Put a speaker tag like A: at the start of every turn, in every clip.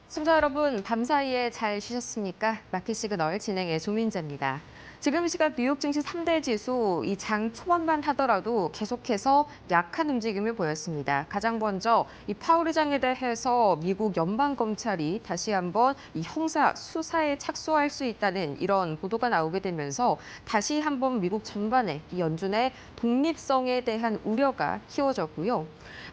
A: 시청자 여러분, 밤사이에 잘 쉬셨습니까? 마켓 시그널 진행의 조민재입니다. 지금 이 시각 뉴욕 증시 3대 지수 이 장 초반만 하더라도 계속해서 약한 움직임을 보였습니다. 가장 먼저 이 파월 의장에 대해서 미국 연방검찰이 다시 한번 이 형사 수사에 착수할 수 있다는 이런 보도가 나오게 되면서 다시 한번 미국 전반에 이 연준의 독립성에 대한 우려가 키워졌고요.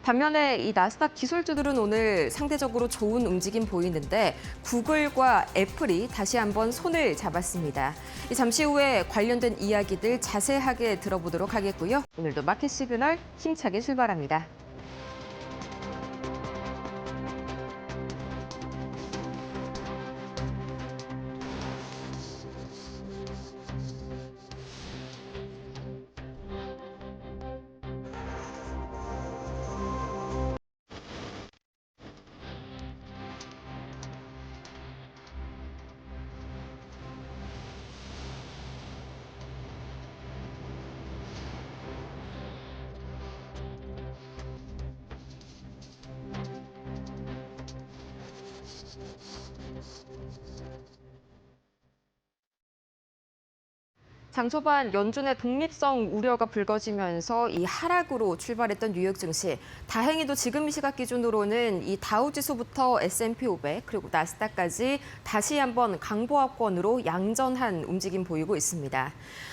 A: 반면에 이 나스닥 기술주들은 오늘 상대적으로 좋은 움직임 보이는데 구글과 애플이 다시 한번 손을 잡았습니다. 잠시 후에 관련된 이야기들 자세하게 들어보도록 하겠고요. 오늘도 마켓 시그널 힘차게 출발합니다. 장 초반 연준의 독립성 우려가 불거지면서 이 하락으로 출발했던 뉴욕 증시. 다행히도 지금 이 시각 기준으로는 이 다우 지수부터 S&P 500 그리고 나스닥까지 다시 한번 강보합권으로 양전한 움직임 보이고 있습니다.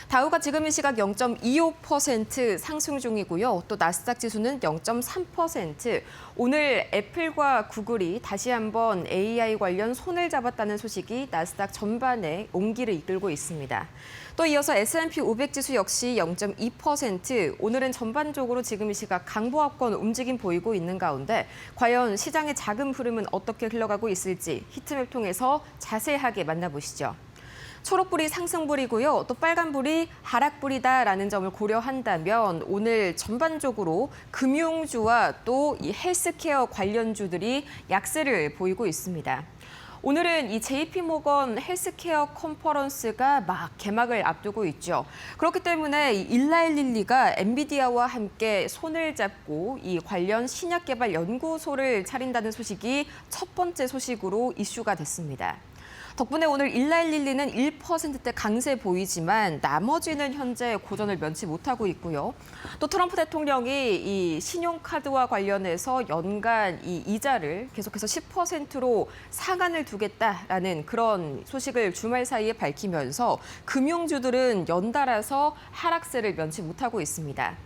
A: 다우가 지금 이 시각 0.25% 상승 중이고요. 또 나스닥 지수는 0.3%. 오늘 애플과 구글이 다시 한번 AI 관련 손을 잡았다는 소식이 나스닥 전반에 온기를 이끌고 있습니다. 또 이어서 S&P 500 지수 역시 0.2%, 오늘은 전반적으로 지금 이 시각 강보합권 움직임 보이고 있는 가운데 과연 시장의 자금 흐름은 어떻게 흘러가고 있을지 히트맵 통해서 자세하게 만나보시죠. 초록불이 상승불이고요. 또 빨간불이 하락불이다라는 점을 고려한다면 오늘 전반적으로 금융주와 또 이 헬스케어 관련주들이 약세를 보이고 있습니다. 오늘은 이 JP모건 헬스케어 컨퍼런스가 막 개막을 앞두고 있죠. 그렇기 때문에 이 일라이 릴리가 엔비디아와 함께 손을 잡고 이 관련 신약 개발 연구소를 차린다는 소식이 첫 번째 소식으로 이슈가 됐습니다. 덕분에 오늘 일라이 릴리는 1%대 강세 보이지만 나머지는 현재 고전을 면치 못하고 있고요. 또 트럼프 대통령이 이 신용카드와 관련해서 연간 이 이자를 계속해서 10%로 상한을 두겠다라는 그런 소식을 주말 사이에 밝히면서 금융주들은 연달아서 하락세를 면치 못하고 있습니다.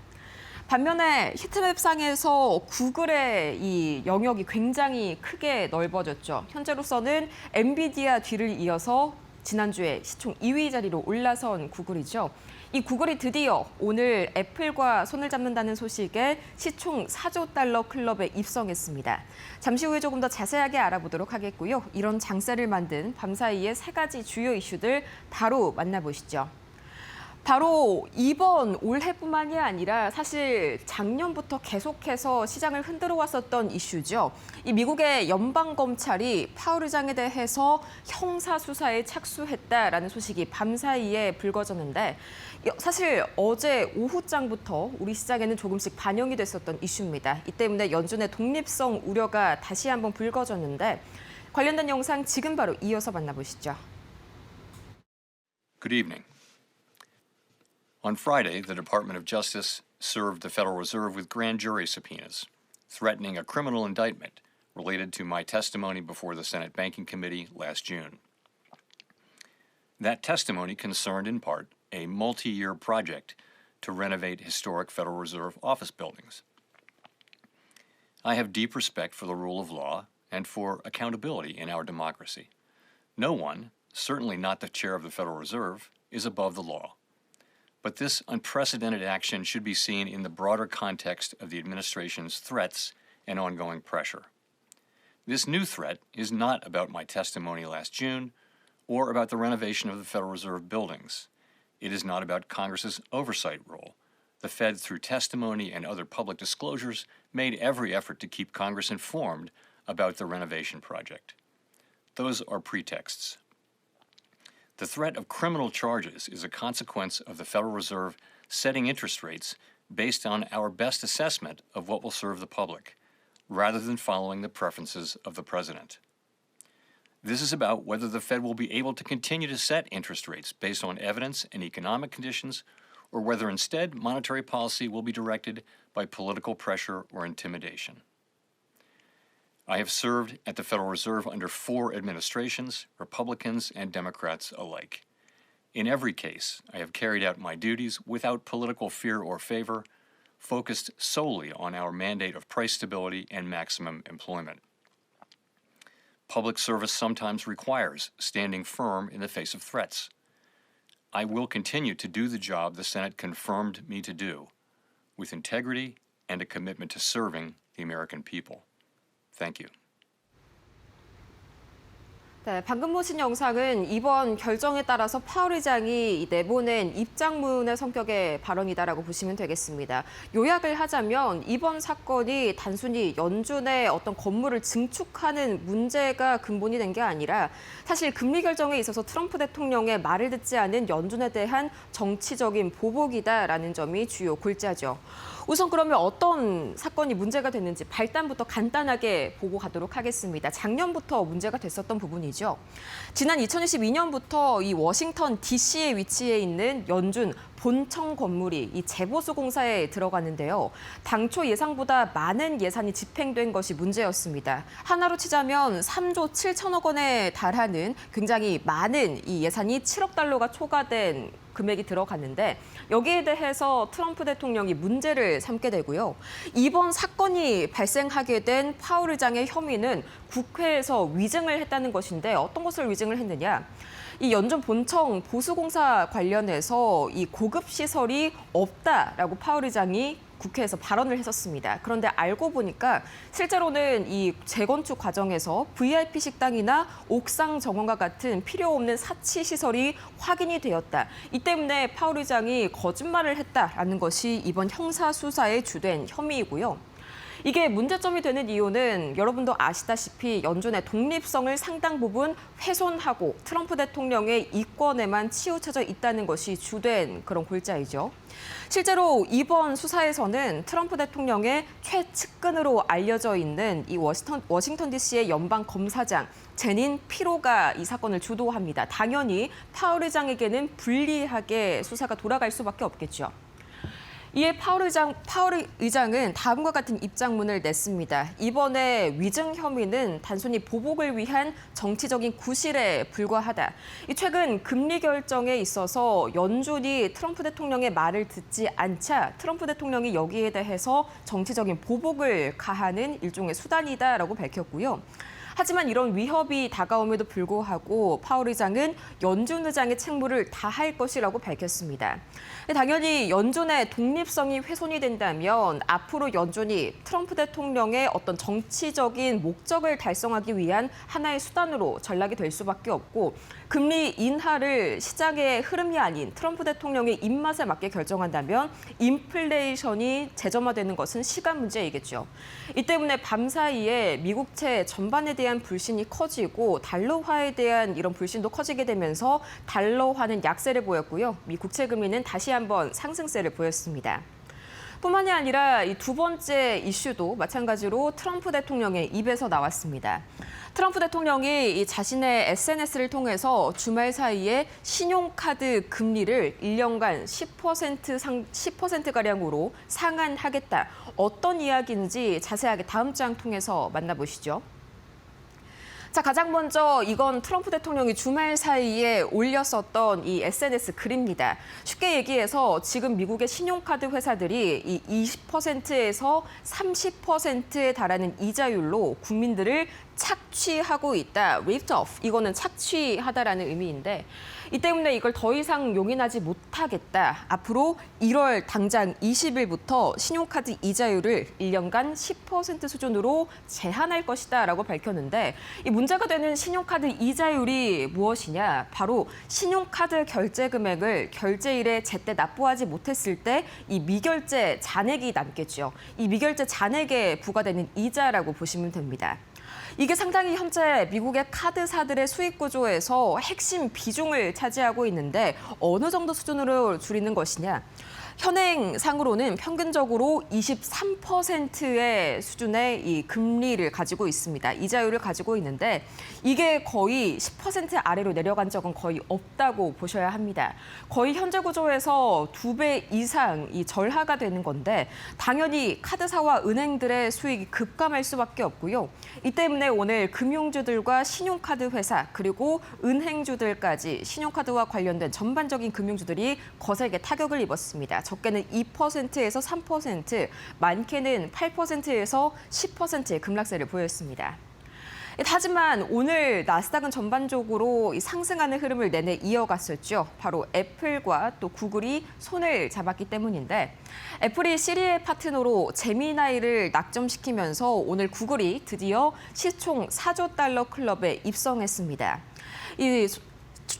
A: 반면에 히트맵상에서 구글의 이 영역이 굉장히 크게 넓어졌죠. 현재로서는 엔비디아 뒤를 이어서 지난주에 시총 2위 자리로 올라선 구글이죠. 이 구글이 드디어 오늘 애플과 손을 잡는다는 소식에 시총 4조 달러 클럽에 입성했습니다. 잠시 후에 조금 더 자세하게 알아보도록 하겠고요. 이런 장세를 만든 밤사이의 세 가지 주요 이슈들 바로 만나보시죠. 바로 이번 올해뿐만이 아니라 사실 작년부터 계속해서 시장을 흔들어 왔었던 이슈죠. 이 미국의 연방검찰이 파월 의장에 대해서 형사수사에 착수했다라는 소식이 밤사이에 불거졌는데 사실 어제 오후장부터 우리 시장에는 조금씩 반영이 됐었던 이슈입니다. 이 때문에 연준의 독립성 우려가 다시 한번 불거졌는데 관련된 영상 지금 바로 이어서 만나보시죠.
B: Good evening. On Friday, the Department of Justice served the Federal Reserve with grand jury subpoenas, threatening a criminal indictment related to my testimony before the Senate Banking Committee last June. That testimony concerned, in part, a multi-year project to renovate historic Federal Reserve office buildings. I have deep respect for the rule of law and for accountability in our democracy. No one, certainly not the chair of the Federal Reserve, is above the law. But this unprecedented action should be seen in the broader context of the administration's threats and ongoing pressure. This new threat is not about my testimony last June or about the renovation of the Federal Reserve buildings. It is not about Congress's oversight role. The Fed, through testimony and other public disclosures, made every effort to keep Congress informed about the renovation project. Those are pretexts. The threat of criminal charges is a consequence of the Federal Reserve setting interest rates based on our best assessment of what will serve the public, rather than following the preferences of the president. This is about whether the Fed will be able to continue to set interest rates based on evidence and economic conditions, or whether instead monetary policy will be directed by political pressure or intimidation. I have served at the Federal Reserve under 4 administrations, Republicans and Democrats alike. In every case, I have carried out my duties without political fear or favor, focused solely on our mandate of price stability and maximum employment. Public service sometimes requires standing firm in the face of threats. I will continue to do the job the Senate confirmed me to do, with integrity and a commitment to serving the American people. Thank you.
A: 네, 방금 보신 영상은 이번 결정에 따라서 파월 의장이 내보낸 입장문의 성격의 발언이다라고 보시면 되겠습니다. 요약을 하자면 이번 사건이 단순히 연준의 어떤 건물을 증축하는 문제가 근본이 된 게 아니라 사실 금리 결정에 있어서 트럼프 대통령의 말을 듣지 않은 연준에 대한 정치적인 보복이다라는 점이 주요 골자죠. 우선 그러면 어떤 사건이 문제가 됐는지 발단부터 간단하게 보고 가도록 하겠습니다. 작년부터 문제가 됐었던 부분이죠. 지난 2022년부터 이 워싱턴 DC에 위치해 있는 연준 본청 건물이 이 재보수 공사에 들어갔는데요. 당초 예상보다 많은 예산이 집행된 것이 문제였습니다. 하나로 치자면 3조 7천억 원에 달하는 굉장히 많은 이 예산이 7억 달러가 초과된 금액이 들어갔는데 여기에 대해서 트럼프 대통령이 문제를 삼게 되고요. 이번 사건이 발생하게 된 파월 의장의 혐의는 국회에서 위증을 했다는 것인데 어떤 것을 위증을 했느냐? 이 연준 본청 보수공사 관련해서 이 고급 시설이 없다라고 파월 의장이 국회에서 발언을 했었습니다. 그런데 알고 보니까 실제로는 이 재건축 과정에서 VIP 식당이나 옥상 정원과 같은 필요 없는 사치 시설이 확인이 되었다. 이 때문에 파월 의장이 거짓말을 했다라는 것이 이번 형사 수사의 주된 혐의이고요. 이게 문제점이 되는 이유는 여러분도 아시다시피 연준의 독립성을 상당 부분 훼손하고 트럼프 대통령의 이권에만 치우쳐져 있다는 것이 주된 그런 골자이죠. 실제로 이번 수사에서는 트럼프 대통령의 최측근으로 알려져 있는 이 워싱턴 DC의 연방 검사장 제닌 피로가 이 사건을 주도합니다. 당연히 파월 의장에게는 불리하게 수사가 돌아갈 수밖에 없겠죠. 이에 파월 의장은 다음과 같은 입장문을 냈습니다. 이번에 위증 혐의는 단순히 보복을 위한 정치적인 구실에 불과하다. 최근 금리 결정에 있어서 연준이 트럼프 대통령의 말을 듣지 않자 트럼프 대통령이 여기에 대해서 정치적인 보복을 가하는 일종의 수단이다라고 밝혔고요. 하지만 이런 위협이 다가옴에도 불구하고 파월 의장은 연준 의장의 책무를 다할 것이라고 밝혔습니다. 당연히 연준의 독립성이 훼손이 된다면 앞으로 연준이 트럼프 대통령의 어떤 정치적인 목적을 달성하기 위한 하나의 수단으로 전락이 될 수밖에 없고 금리 인하를 시장의 흐름이 아닌 트럼프 대통령의 입맛에 맞게 결정한다면 인플레이션이 재점화되는 것은 시간 문제이겠죠. 이 때문에 밤사이에 미국채 전반에 대한 불신이 커지고 달러화에 대한 이런 불신도 커지게 되면서 달러화는 약세를 보였고요. 미 국채 금리는 다시 한번 상승세를 보였습니다. 뿐만이 아니라 이 두 번째 이슈도 마찬가지로 트럼프 대통령의 입에서 나왔습니다. 트럼프 대통령이 자신의 SNS를 통해서 주말 사이에 신용카드 금리를 1년간 10%가량으로 상한하겠다. 어떤 이야기인지 자세하게 다음 장 통해서 만나보시죠. 자, 가장 먼저 이건 트럼프 대통령이 주말 사이에 올렸었던 이 SNS 글입니다. 쉽게 얘기해서 지금 미국의 신용카드 회사들이 이 20%에서 30%에 달하는 이자율로 국민들을 착취하고 있다. ripped off. 이거는 착취하다라는 의미인데 이 때문에 이걸 더 이상 용인하지 못하겠다. 앞으로 1월 당장 20일부터 신용카드 이자율을 1년간 10% 수준으로 제한할 것이다라고 밝혔는데 이 문제가 되는 신용카드 이자율이 무엇이냐? 바로 신용카드 결제 금액을 결제일에 제때 납부하지 못했을 때 이 미결제 잔액이 남겠죠. 이 미결제 잔액에 부과되는 이자라고 보시면 됩니다. 이게 상당히 현재 미국의 카드사들의 수익 구조에서 핵심 비중을 차지하고 있는데 어느 정도 수준으로 줄이는 것이냐. 현행상으로는 평균적으로 23%의 수준의 이 금리를 가지고 있습니다. 이자율을 가지고 있는데 이게 거의 10% 아래로 내려간 적은 거의 없다고 보셔야 합니다. 거의 현재 구조에서 2배 이상 이 절하가 되는 건데 당연히 카드사와 은행들의 수익이 급감할 수밖에 없고요. 이 때문에 오늘 금융주들과 신용카드 회사 그리고 은행주들까지 신용카드와 관련된 전반적인 금융주들이 거세게 타격을 입었습니다. 적게는 2%에서 3%, 많게는 8%에서 10%의 급락세를 보였습니다. 하지만 오늘 나스닥은 전반적으로 상승하는 흐름을 내내 이어갔었죠. 바로 애플과 또 구글이 손을 잡았기 때문인데 애플이 시리의 파트너로 제미나이를 낙점시키면서 오늘 구글이 드디어 시총 4조 달러 클럽에 입성했습니다.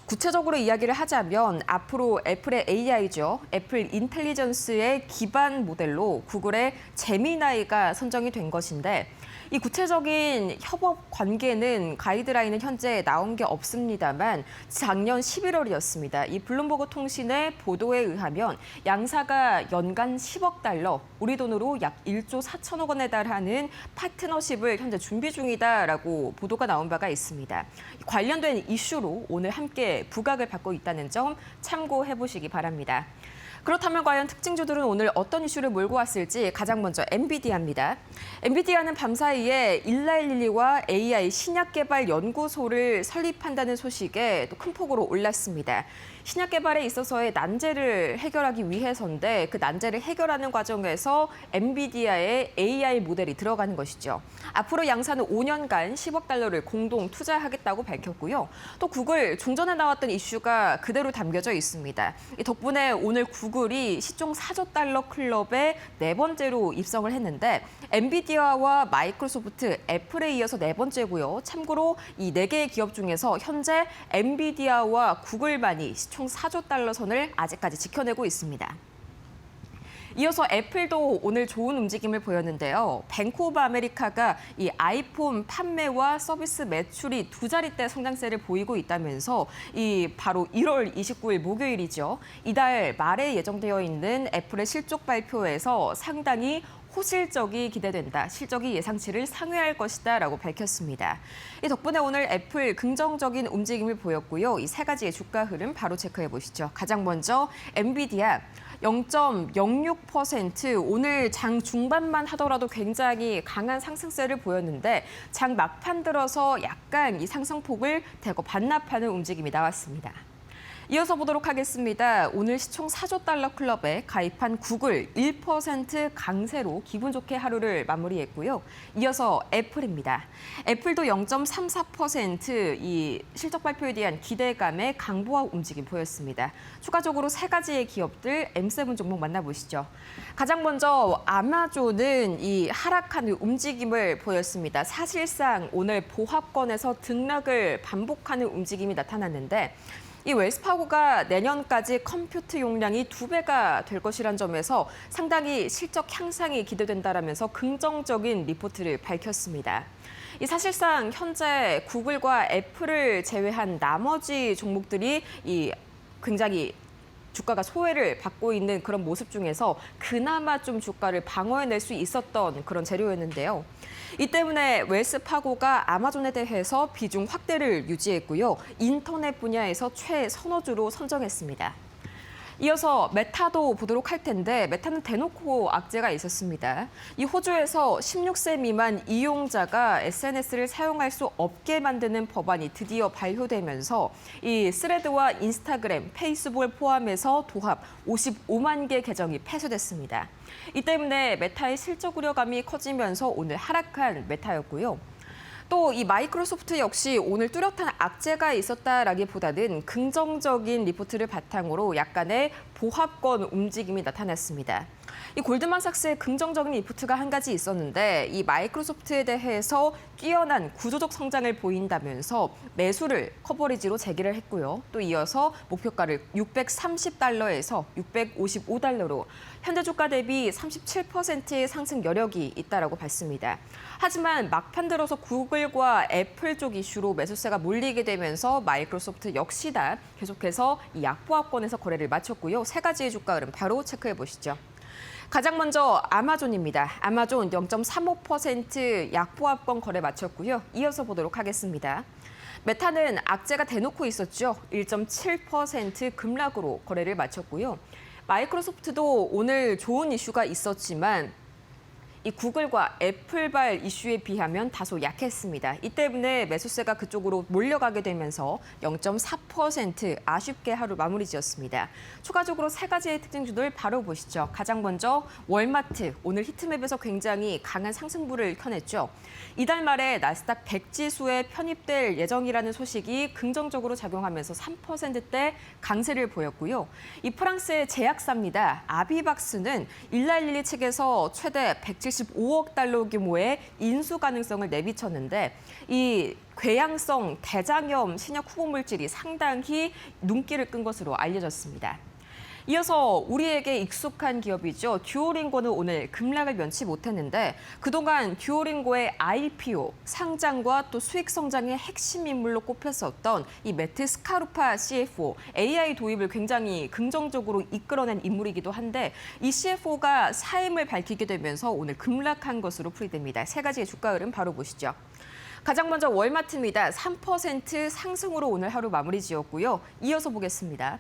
A: 구체적으로 이야기를 하자면 앞으로 애플의 AI죠. 애플 인텔리전스의 기반 모델로 구글의 제미나이가 선정이 된 것인데 이 구체적인 협업 관계는 가이드라인은 현재 나온 게 없습니다만 작년 11월이었습니다. 이 블룸버그 통신의 보도에 의하면 양사가 연간 10억 달러, 우리 돈으로 약 1조 4천억 원에 달하는 파트너십을 현재 준비 중이다라고 보도가 나온 바가 있습니다. 관련된 이슈로 오늘 함께 부각을 받고 있다는 점 참고해 보시기 바랍니다. 그렇다면 과연 특징주들은 오늘 어떤 이슈를 몰고 왔을지 가장 먼저 엔비디아입니다. 엔비디아는 밤사이에 일라일리와 AI 신약 개발 연구소를 설립한다는 소식에 또 큰 폭으로 올랐습니다. 신약 개발에 있어서의 난제를 해결하기 위해서인데 그 난제를 해결하는 과정에서 엔비디아의 AI 모델이 들어가는 것이죠. 앞으로 양사는 5년간 10억 달러를 공동 투자하겠다고 밝혔고요. 또 구글 종전에 나왔던 이슈가 그대로 담겨져 있습니다. 이 덕분에 오늘 구글이 시총 4조 달러 클럽에 4번째로 입성을 했는데 엔비디아와 마이크로소프트, 애플에 이어서 4번째고요. 참고로 이 4개의 기업 중에서 현재 엔비디아와 구글만이 총 4조 달러 선을 아직까지 지켜내고 있습니다. 이어서 애플도 오늘 좋은 움직임을 보였는데요. 뱅크 오브 아메리카가 이 아이폰 판매와 서비스 매출이 2자릿대 성장세를 보이고 있다면서 이 바로 1월 29일 목요일이죠. 이달 말에 예정되어 있는 애플의 실적 발표에서 상당히 호실적이 기대된다. 실적이 예상치를 상회할 것이다라고 밝혔습니다. 이 덕분에 오늘 애플 긍정적인 움직임을 보였고요. 이 세 가지의 주가 흐름 바로 체크해 보시죠. 가장 먼저 엔비디아 0.06% 오늘 장 중반만 하더라도 굉장히 강한 상승세를 보였는데 장 막판 들어서 약간 이 상승폭을 대거 반납하는 움직임이 나왔습니다. 이어서 보도록 하겠습니다. 오늘 시총 4조 달러 클럽에 가입한 구글 1% 강세로 기분 좋게 하루를 마무리했고요. 이어서 애플입니다. 애플도 0.34% 이 실적 발표에 대한 기대감에 강보와 움직임 보였습니다. 추가적으로 세 가지의 기업들 M7 종목 만나보시죠. 가장 먼저 아마존은 이 하락하는 움직임을 보였습니다. 사실상 오늘 보합권에서 등락을 반복하는 움직임이 나타났는데 이 웰스파고가 내년까지 컴퓨트 용량이 2배가 될 것이란 점에서 상당히 실적 향상이 기대된다라면서 긍정적인 리포트를 밝혔습니다. 이 사실상 현재 구글과 애플을 제외한 나머지 종목들이 이 굉장히 주가가 소외를 받고 있는 그런 모습 중에서 그나마 좀 주가를 방어해낼 수 있었던 그런 재료였는데요. 이 때문에 웰스파고가 아마존에 대해서 비중 확대를 유지했고요. 인터넷 분야에서 최선호주로 선정했습니다. 이어서 메타도 보도록 할 텐데 메타는 대놓고 악재가 있었습니다. 이 호주에서 16세 미만 이용자가 SNS를 사용할 수 없게 만드는 법안이 드디어 발효되면서 이 스레드와 인스타그램, 페이스북을 포함해서 도합 55만 개 계정이 폐쇄됐습니다. 이 때문에 메타의 실적 우려감이 커지면서 오늘 하락한 메타였고요. 또 이 마이크로소프트 역시 오늘 뚜렷한 악재가 있었다라기보다는 긍정적인 리포트를 바탕으로 약간의 보합권 움직임이 나타났습니다. 이 골드만삭스의 긍정적인 리포트가 한 가지 있었는데 이 마이크로소프트에 대해서 뛰어난 구조적 성장을 보인다면서 매수를 커버리지로 제기를 했고요. 또 이어서 목표가를 630달러에서 655달러로 현재 주가 대비 37%의 상승 여력이 있다라고 봤습니다. 하지만 막판 들어서 구글과 애플 쪽 이슈로 매수세가 몰리게 되면서 마이크로소프트 역시나 계속해서 이 약보합권에서 거래를 마쳤고요. 세 가지의 주가 흐름 바로 체크해 보시죠. 가장 먼저 아마존입니다. 아마존 0.35% 약보합권 거래 마쳤고요. 이어서 보도록 하겠습니다. 메타는 악재가 대놓고 있었죠. 1.7% 급락으로 거래를 마쳤고요. 마이크로소프트도 오늘 좋은 이슈가 있었지만 이 구글과 애플발 이슈에 비하면 다소 약했습니다. 이 때문에 매수세가 그쪽으로 몰려가게 되면서 0.4% 아쉽게 하루 마무리 지었습니다. 추가적으로 세 가지의 특징주들 바로 보시죠. 가장 먼저 월마트, 오늘 히트맵에서 굉장히 강한 상승부를 켜냈죠. 이달 말에 나스닥 100 지수에 편입될 예정이라는 소식이 긍정적으로 작용하면서 3%대 강세를 보였고요. 이 프랑스의 제약사입니다. 아비박스는 일라일리 측에서 최대 175억 달러 규모의 인수 가능성을 내비쳤는데 이 궤양성 대장염 신약 후보 물질이 상당히 눈길을 끈 것으로 알려졌습니다. 이어서 우리에게 익숙한 기업이죠. 듀오링고는 오늘 급락을 면치 못했는데 그동안 듀오링고의 IPO, 상장과 또 수익 성장의 핵심 인물로 꼽혔었던 이 매트 스카루파 CFO, AI 도입을 굉장히 긍정적으로 이끌어낸 인물이기도 한데 이 CFO가 사임을 밝히게 되면서 오늘 급락한 것으로 풀이됩니다. 세 가지의 주가 흐름 바로 보시죠. 가장 먼저 월마트입니다. 3% 상승으로 오늘 하루 마무리 지었고요. 이어서 보겠습니다.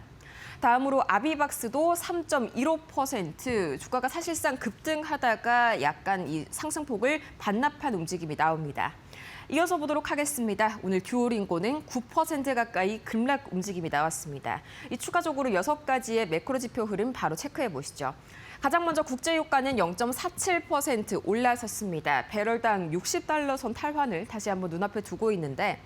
A: 다음으로 아비박스도 3.15% 주가가 사실상 급등하다가 약간 이 상승폭을 반납한 움직임이 나옵니다. 이어서 보도록 하겠습니다. 오늘 듀오링고는 9% 가까이 급락 움직임이 나왔습니다. 이 추가적으로 6가지의 매크로 지표 흐름 바로 체크해 보시죠. 가장 먼저 국제유가는 0.47% 올라섰습니다. 배럴당 60달러 선 탈환을 다시 한번 눈앞에 두고 있는데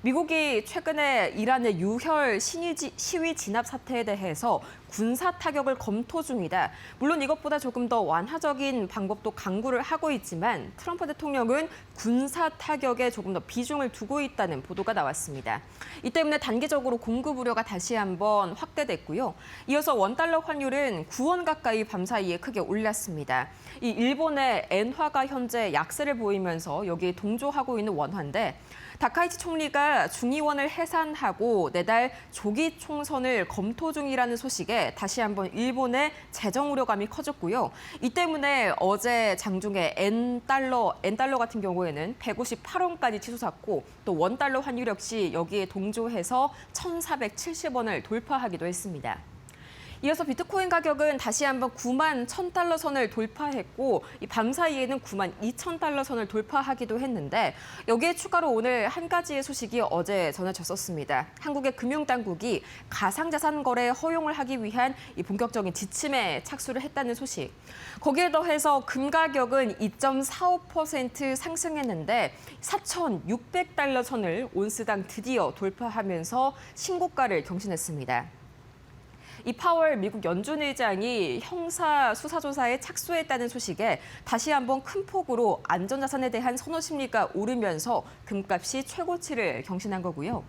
A: 미국이 최근에 이란의 유혈 시위 진압 사태에 대해서 군사 타격을 검토 중이다. 물론 이것보다 조금 더 완화적인 방법도 강구를 하고 있지만 트럼프 대통령은 군사 타격에 조금 더 비중을 두고 있다는 보도가 나왔습니다. 이 때문에 단기적으로 공급 우려가 다시 한번 확대됐고요. 이어서 원달러 환율은 9원 가까이 밤사이에 크게 올랐습니다. 이 일본의 엔화가 현재 약세를 보이면서 여기에 동조하고 있는 원화인데 다카이치 총리가 중의원을 해산하고 내달 조기 총선을 검토 중이라는 소식에 다시 한번 일본의 재정 우려감이 커졌고요. 이 때문에 어제 장중에 엔달러 같은 경우에는 158원까지 치솟았고 또 원달러 환율 역시 여기에 동조해서 1,470원을 돌파하기도 했습니다. 이어서 비트코인 가격은 다시 한번 9만 1,000달러 선을 돌파했고 이 밤사이에는 9만 2,000달러 선을 돌파하기도 했는데 여기에 추가로 오늘 한 가지의 소식이 어제 전해졌었습니다. 한국의 금융당국이 가상자산 거래 허용을 하기 위한 이 본격적인 지침에 착수를 했다는 소식. 거기에 더해서 금 가격은 2.45% 상승했는데 4,600달러 선을 온스당 드디어 돌파하면서 신고가를 경신했습니다. 이 파월 미국 연준 의장이 형사 수사 조사에 착수했다는 소식에 다시 한번 큰 폭으로 안전자산에 대한 선호 심리가 오르면서 금값이 최고치를 경신한 거고요.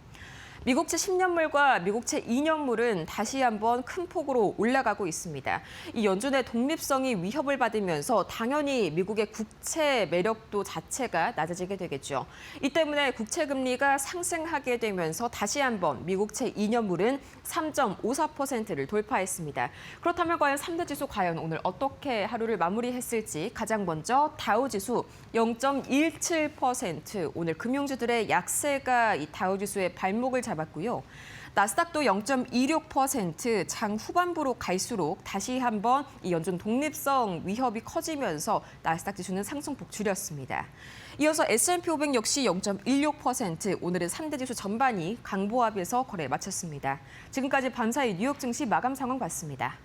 A: 미국채 10년물과 미국채 2년물은 다시 한번 큰 폭으로 올라가고 있습니다. 이 연준의 독립성이 위협을 받으면서 당연히 미국의 국채 매력도 자체가 낮아지게 되겠죠. 이 때문에 국채 금리가 상승하게 되면서 다시 한번 미국채 2년물은 3.54%를 돌파했습니다. 그렇다면 과연 3대 지수 과연 오늘 어떻게 하루를 마무리했을지 가장 먼저 다우지수 0.17% 오늘 금융주들의 약세가 이 다우지수의 발목을 잡았고요. 나스닥도 0.26% 장 후반부로 갈수록 다시 한번 이 연준 독립성 위협이 커지면서 나스닥 지수는 상승폭 줄였습니다. 이어서 S&P 500 역시 0.16% 오늘은 3대 지수 전반이 강보합에서 거래 마쳤습니다. 지금까지 밤사이 뉴욕 증시 마감 상황 봤습니다.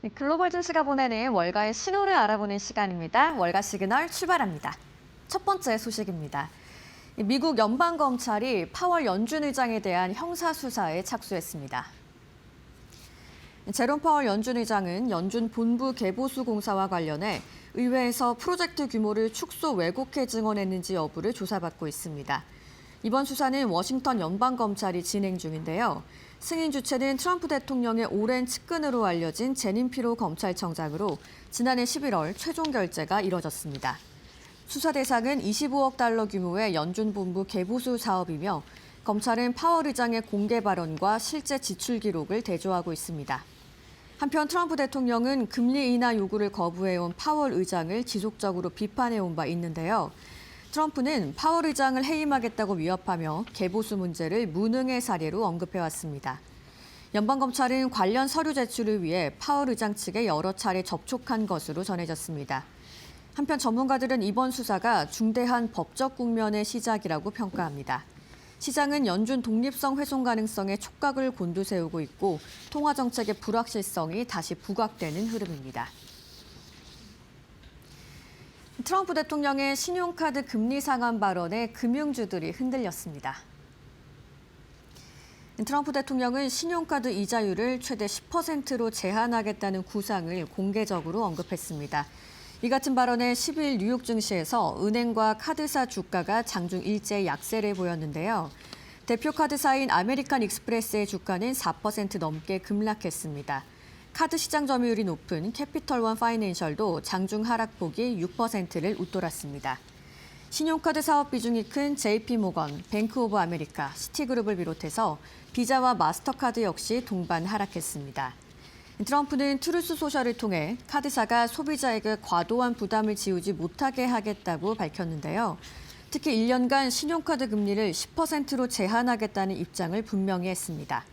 C: 네, 글로벌 증시가 보내는 월가의 신호를 알아보는 시간입니다. 월가 시그널 출발합니다. 첫 번째 소식입니다. 미국 연방검찰이 파월 연준 의장에 대한 형사수사에 착수했습니다. 제롬 파월 연준 의장은 연준 본부 개보수 공사와 관련해 의회에서 프로젝트 규모를 축소 왜곡해 증언했는지 여부를 조사받고 있습니다. 이번 수사는 워싱턴 연방검찰이 진행 중인데요. 승인 주체는 트럼프 대통령의 오랜 측근으로 알려진 제닌 피로 검찰청장으로 지난해 11월 최종 결재가 이뤄졌습니다. 수사 대상은 25억 달러 규모의 연준 본부 개보수 사업이며 검찰은 파월 의장의 공개 발언과 실제 지출 기록을 대조하고 있습니다. 한편 트럼프 대통령은 금리 인하 요구를 거부해온 파월 의장을 지속적으로 비판해온 바 있는데요. 트럼프는 파월 의장을 해임하겠다고 위협하며 개보수 문제를 무능의 사례로 언급해왔습니다. 연방검찰은 관련 서류 제출을 위해 파월 의장 측에 여러 차례 접촉한 것으로 전해졌습니다. 한편 전문가들은 이번 수사가 중대한 법적 국면의 시작이라고 평가합니다. 시장은 연준 독립성 훼손 가능성에 촉각을 곤두세우고 있고 통화 정책의 불확실성이 다시 부각되는 흐름입니다. 트럼프 대통령의 신용카드 금리 상한 발언에 금융주들이 흔들렸습니다. 트럼프 대통령은 신용카드 이자율을 최대 10%로 제한하겠다는 구상을 공개적으로 언급했습니다. 이 같은 발언에 10일 뉴욕 증시에서 은행과 카드사 주가가 장중 일제 약세를 보였는데요. 대표 카드사인 아메리칸 익스프레스의 주가는 4% 넘게 급락했습니다. 카드 시장 점유율이 높은 캐피털원 파이낸셜도 장중 하락폭이 6%를 웃돌았습니다. 신용카드 사업 비중이 큰 JP모건, 뱅크 오브 아메리카, 시티그룹을 비롯해서 비자와 마스터카드 역시 동반 하락했습니다. 트럼프는 트루스 소셜을 통해 카드사가 소비자에게 과도한 부담을 지우지 못하게 하겠다고 밝혔는데요. 특히 1년간 신용카드 금리를 10%로 제한하겠다는 입장을 분명히 했습니다.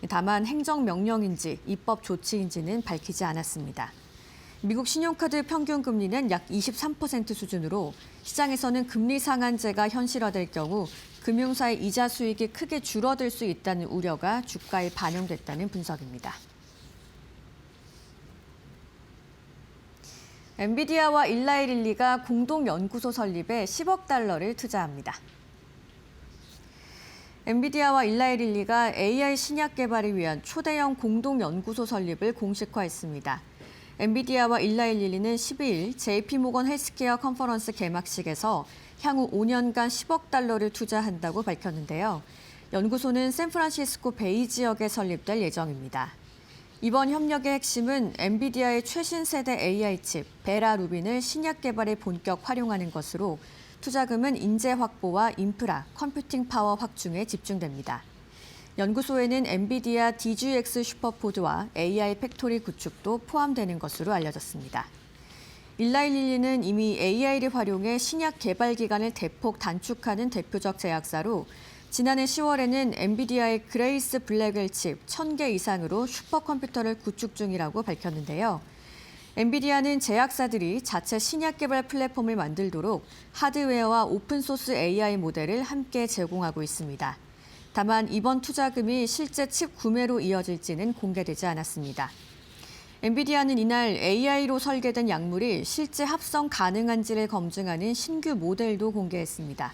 C: 다만 행정명령인지 입법 조치인지는 밝히지 않았습니다. 미국 신용카드 평균 금리는 약 23% 수준으로 시장에서는 금리 상한제가 현실화될 경우 금융사의 이자 수익이 크게 줄어들 수 있다는 우려가 주가에 반영됐다는 분석입니다. 엔비디아와 일라이 릴리가 공동 연구소 설립에 10억 달러를 투자합니다. 엔비디아와 일라이 릴리가 AI 신약 개발을 위한 초대형 공동 연구소 설립을 공식화했습니다. 엔비디아와 일라이 릴리는 12일 JP모건 헬스케어 컨퍼런스 개막식에서 향후 5년간 10억 달러를 투자한다고 밝혔는데요. 연구소는 샌프란시스코 베이 지역에 설립될 예정입니다. 이번 협력의 핵심은 엔비디아의 최신 세대 AI 칩 베라 루빈을 신약 개발에 본격 활용하는 것으로 투자금은 인재 확보와 인프라, 컴퓨팅 파워 확충에 집중됩니다. 연구소에는 엔비디아 DGX 슈퍼포드와 AI 팩토리 구축도 포함되는 것으로 알려졌습니다. 일라이 릴리는 이미 AI를 활용해 신약 개발 기간을 대폭 단축하는 대표적 제약사로 지난해 10월에는 엔비디아의 그레이스 블랙웰 칩 1000개 이상으로 슈퍼컴퓨터를 구축 중이라고 밝혔는데요. 엔비디아는 제약사들이 자체 신약 개발 플랫폼을 만들도록 하드웨어와 오픈소스 AI 모델을 함께 제공하고 있습니다. 다만 이번 투자금이 실제 칩 구매로 이어질지는 공개되지 않았습니다. 엔비디아는 이날 AI로 설계된 약물이 실제 합성 가능한지를 검증하는 신규 모델도 공개했습니다.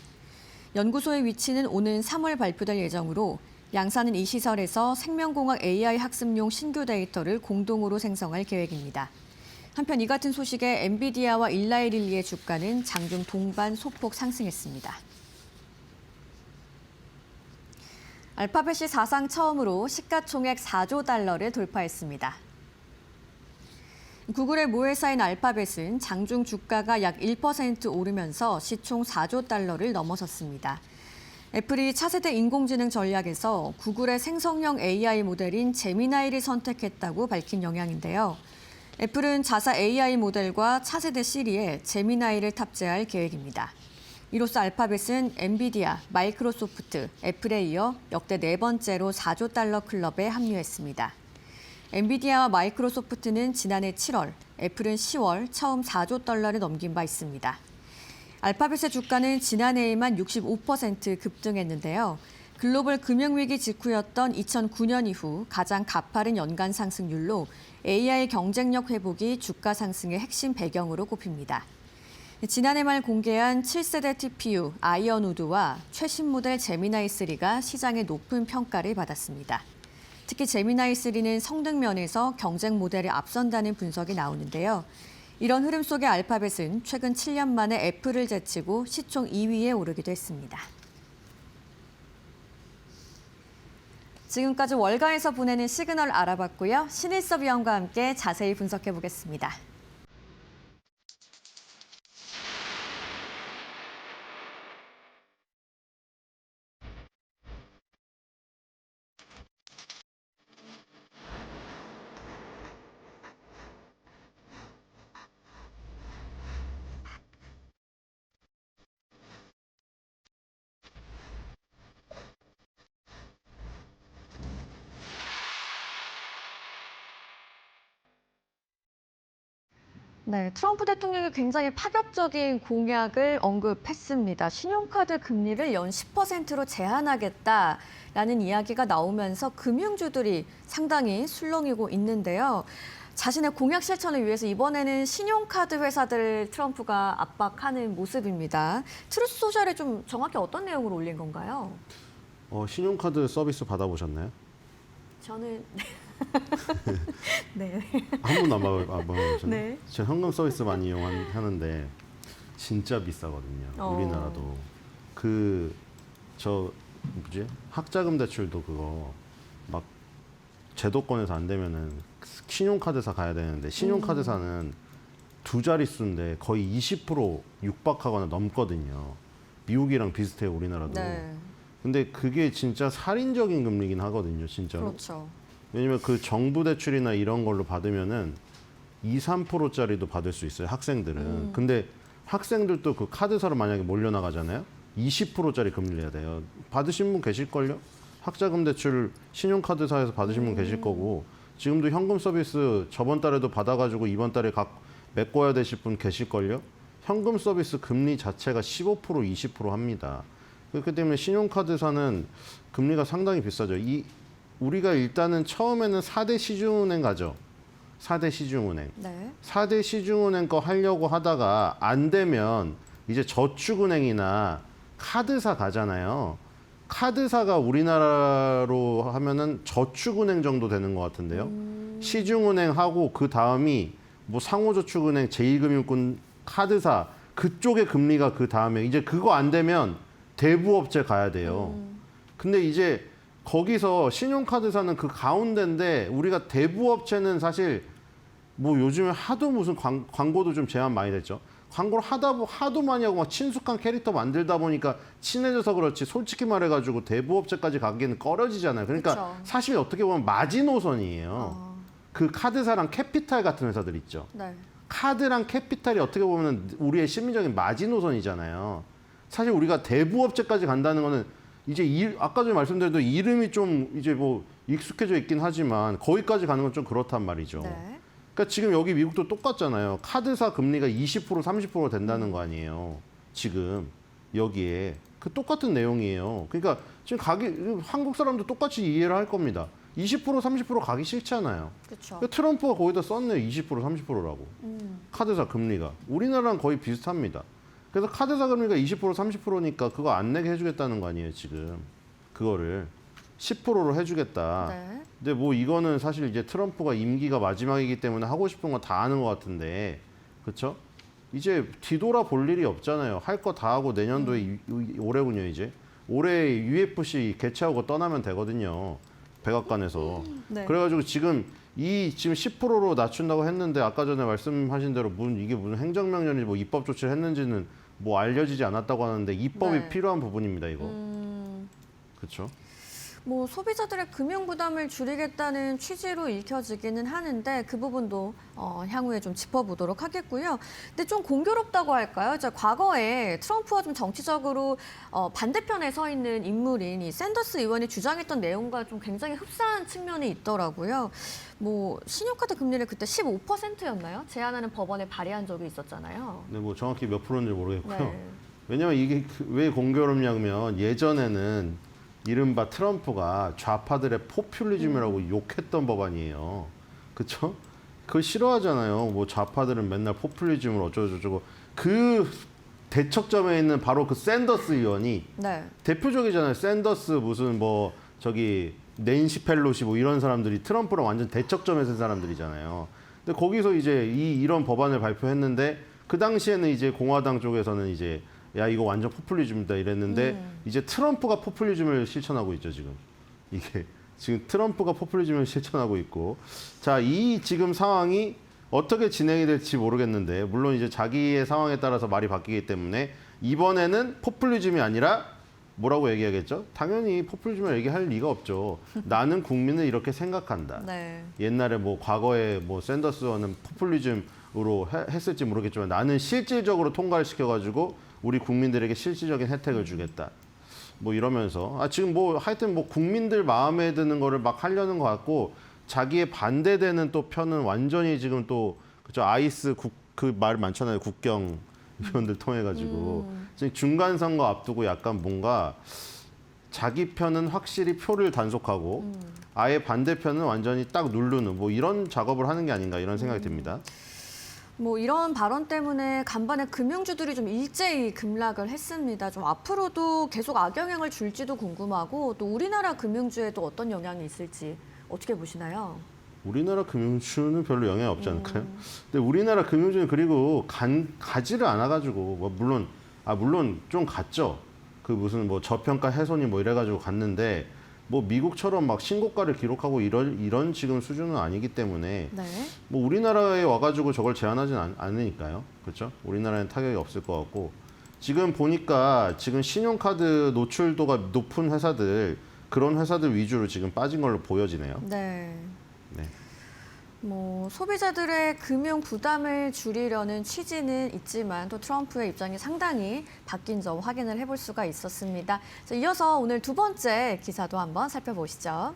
C: 연구소의 위치는 오는 3월 발표될 예정으로 양사는 이 시설에서 생명공학 AI 학습용 신규 데이터를 공동으로 생성할 계획입니다. 한편 이 같은 소식에 엔비디아와 일라이 릴리의 주가는 장중 동반 소폭 상승했습니다. 알파벳이 사상 처음으로 시가총액 4조 달러를 돌파했습니다. 구글의 모회사인 알파벳은 장중 주가가 약 1% 오르면서 시총 4조 달러를 넘어섰습니다. 애플이 차세대 인공지능 전략에서 구글의 생성형 AI 모델인 제미나이를 선택했다고 밝힌 영향인데요. 애플은 자사 AI 모델과 차세대 시리에 제미나이를 탑재할 계획입니다. 이로써 알파벳은 엔비디아, 마이크로소프트, 애플에 이어 역대 네 번째로 4조 달러 클럽에 합류했습니다. 엔비디아와 마이크로소프트는 지난해 7월, 애플은 10월 처음 4조 달러를 넘긴 바 있습니다. 알파벳의 주가는 지난해에만 65% 급등했는데요. 글로벌 금융위기 직후였던 2009년 이후 가장 가파른 연간 상승률로 AI 경쟁력 회복이 주가 상승의 핵심 배경으로 꼽힙니다. 지난해 말 공개한 7세대 TPU 아이언우드와 최신 모델 제미나이3가 시장의 높은 평가를 받았습니다. 특히 제미나이3는 성능 면에서 경쟁 모델에 앞선다는 분석이 나오는데요. 이런 흐름 속의 알파벳은 최근 7년 만에 애플을 제치고 시총 2위에 오르기도 했습니다. 지금까지 월가에서 보내는 시그널 알아봤고요. 신일섭 위원과 함께 자세히 분석해 보겠습니다. 네, 트럼프 대통령이 굉장히 파격적인 공약을 언급했습니다. 신용카드 금리를 연 10%로 제한하겠다라는 이야기가 나오면서 금융주들이 상당히 술렁이고 있는데요. 자신의 공약 실천을 위해서 이번에는 신용카드 회사들을 트럼프가 압박하는 모습입니다. 트루스 소셜에 좀 정확히 어떤 내용을 올린 건가요?
D: 신용카드 서비스 받아보셨나요?
C: 저는 네.
D: 한 번도 안 받아보셨나요?
C: 네.
D: 저 현금 서비스 많이 이용하는데 진짜 비싸거든요. 우리나라도. 학자금 대출도 그거 막 제도권에서 안 되면은 신용카드사 가야 되는데 신용카드사는 두 자릿수인데 거의 20% 육박하거나 넘거든요. 미국이랑 비슷해요, 우리나라도.
C: 네.
D: 근데 그게 진짜 살인적인 금리긴 하거든요, 진짜로.
C: 그렇죠.
D: 왜냐면 그 정부 대출이나 이런 걸로 받으면은 2, 3%짜리도 받을 수 있어요, 학생들은. 근데 학생들도 그 카드사로 만약에 몰려나가잖아요. 20%짜리 금리를 내야 돼요. 받으신 분 계실걸요? 학자금 대출 신용카드사에서 받으신 분 계실 거고 지금도 현금 서비스 저번 달에도 받아가지고 이번 달에 메꿔야 되실 분 계실걸요? 현금 서비스 금리 자체가 15%, 20% 합니다. 그렇기 때문에 신용카드사는 금리가 상당히 비싸죠. 우리가 일단은 처음에는 4대 시중은행 가죠. 4대 시중은행.
C: 네.
D: 4대 시중은행 거 하려고 하다가 안 되면 이제 저축은행이나 카드사 가잖아요. 카드사가 우리나라로 하면은 저축은행 정도 되는 것 같은데요. 시중은행하고 그 다음이 뭐 상호저축은행, 제2금융권, 카드사 그쪽의 금리가 그 다음에 이제 그거 안 되면 대부업체 가야 돼요. 근데 이제 거기서 신용카드사는 그 가운데인데 우리가 대부업체는 사실 뭐 요즘에 하도 무슨 광고도 좀 제한 많이 됐죠. 광고를 하도 많이 하고 막 친숙한 캐릭터 만들다 보니까 친해져서 그렇지 솔직히 말해가지고 대부업체까지 가기에는 꺼려지잖아요. 그러니까
C: 그쵸.
D: 사실 어떻게 보면 마지노선이에요. 그 카드사랑 캐피탈 같은 회사들 있죠.
C: 네.
D: 카드랑 캐피탈이 어떻게 보면 우리의 심리적인 마지노선이잖아요. 사실 우리가 대부업체까지 간다는 거는 이제 아까 전에 말씀드렸던 이름이 좀 이제 뭐 익숙해져 있긴 하지만 거기까지 가는 건 좀 그렇단 말이죠.
C: 네.
D: 그러니까 지금 여기 미국도 똑같잖아요. 카드사 금리가 20% 30% 된다는 거 아니에요. 지금 여기에 그 똑같은 내용이에요. 그러니까 지금 한국 사람도 똑같이 이해를 할 겁니다. 20% 30% 가기 싫잖아요.
C: 그렇죠.
D: 그러니까 트럼프가 거기다 썼네요. 20% 30%라고. 카드사 금리가. 우리나라랑 거의 비슷합니다. 그래서 카드사 금리가 20% 30%니까 그거 안 내게 해주겠다는 거 아니에요, 지금. 그거를 10%로 해주겠다.
C: 네.
D: 근데 뭐 이거는 사실 이제 트럼프가 임기가 마지막이기 때문에 하고 싶은 거 다 하는 것 같은데, 그렇죠? 이제 뒤돌아 볼 일이 없잖아요. 할 거 다 하고 내년도에 올해군요, 이제. 올해 UFC 개최하고 떠나면 되거든요. 백악관에서.
C: 네.
D: 그래가지고 지금 10%로 낮춘다고 했는데 아까 전에 말씀하신 대로 이게 무슨 행정명령인지 뭐 입법 조치를 했는지는 뭐 알려지지 않았다고 하는데 입법이
C: 네.
D: 필요한 부분입니다, 이거. 그렇죠?
C: 뭐 소비자들의 금융 부담을 줄이겠다는 취지로 읽혀지기는 하는데 그 부분도 향후에 좀 짚어보도록 하겠고요. 근데 좀 공교롭다고 할까요? 과거에 트럼프와 좀 정치적으로 반대편에 서 있는 인물인 이 샌더스 의원이 주장했던 내용과 좀 굉장히 흡사한 측면이 있더라고요. 뭐 신용카드 금리를 그때 15%였나요? 제한하는 법안에 발의한 적이 있었잖아요.
D: 네, 뭐 정확히 몇 프로인지 모르겠고요.
C: 네.
D: 왜냐면 이게 왜 공교롭냐면 예전에는 이른바 트럼프가 좌파들의 포퓰리즘이라고 욕했던 법안이에요. 그렇죠? 그거 싫어하잖아요. 뭐 좌파들은 맨날 포퓰리즘을 어쩌고저쩌고. 그 대척점에 있는 바로 그 샌더스 의원이
C: 네.
D: 대표적이잖아요. 샌더스 무슨 뭐 저기 낸시 펠로시 뭐 이런 사람들이 트럼프랑 완전 대척점에 선 사람들이잖아요. 근데 거기서 이제 이런 법안을 발표했는데 그 당시에는 이제 공화당 쪽에서는 이제 야 이거 완전 포퓰리즘이다 이랬는데 이제 트럼프가 포퓰리즘을 실천하고 있죠 지금. 이게 지금 트럼프가 포퓰리즘을 실천하고 있고 자 이 지금 상황이 어떻게 진행이 될지 모르겠는데 물론 이제 자기의 상황에 따라서 말이 바뀌기 때문에 이번에는 포퓰리즘이 아니라 뭐라고 얘기하겠죠? 당연히 포퓰리즘을 얘기할 리가 없죠. 나는 국민을 이렇게 생각한다.
C: 네.
D: 옛날에 뭐 과거에 뭐 샌더스 의원은 포퓰리즘으로 했을지 모르겠지만 나는 실질적으로 통과를 시켜가지고 우리 국민들에게 실질적인 혜택을 주겠다. 뭐 이러면서 지금 뭐 하여튼 뭐 국민들 마음에 드는 거를 막 하려는 것 같고 자기의 반대되는 또 편은 완전히 지금 또 그죠 아이스 그 말 많잖아요 국경 위원들 통해 가지고 지금 중간 선거 앞두고 약간 뭔가 자기 편은 확실히 표를 단속하고 아예 반대편은 완전히 딱 누르는 뭐 이런 작업을 하는 게 아닌가 이런 생각이 듭니다.
C: 뭐 이런 발언 때문에 간밤에 금융주들이 좀 일제히 급락을 했습니다. 좀 앞으로도 계속 악영향을 줄지도 궁금하고 또 우리나라 금융주에도 어떤 영향이 있을지 어떻게 보시나요?
D: 우리나라 금융주는 별로 영향이 없지 않을까요? 근데 우리나라 금융주는 그리고 가지를 않아가지고 뭐 물론 좀 갔죠. 그 무슨 뭐 저평가 훼손이 뭐 이래가지고 갔는데 뭐 미국처럼 막 신고가를 기록하고 이런 지금 수준은 아니기 때문에
C: 네.
D: 뭐 우리나라에 와가지고 저걸 제한하진 않으니까요. 그렇죠? 우리나라에는 타격이 없을 것 같고 지금 보니까 지금 신용카드 노출도가 높은 회사들 그런 회사들 위주로 지금 빠진 걸로 보여지네요.
C: 네.
D: 네.
C: 뭐 소비자들의 금융 부담을 줄이려는 취지는 있지만 또 트럼프의 입장이 상당히 바뀐 점 확인을 해볼 수가 있었습니다. 자, 이어서 오늘 두 번째 기사도 한번 살펴보시죠.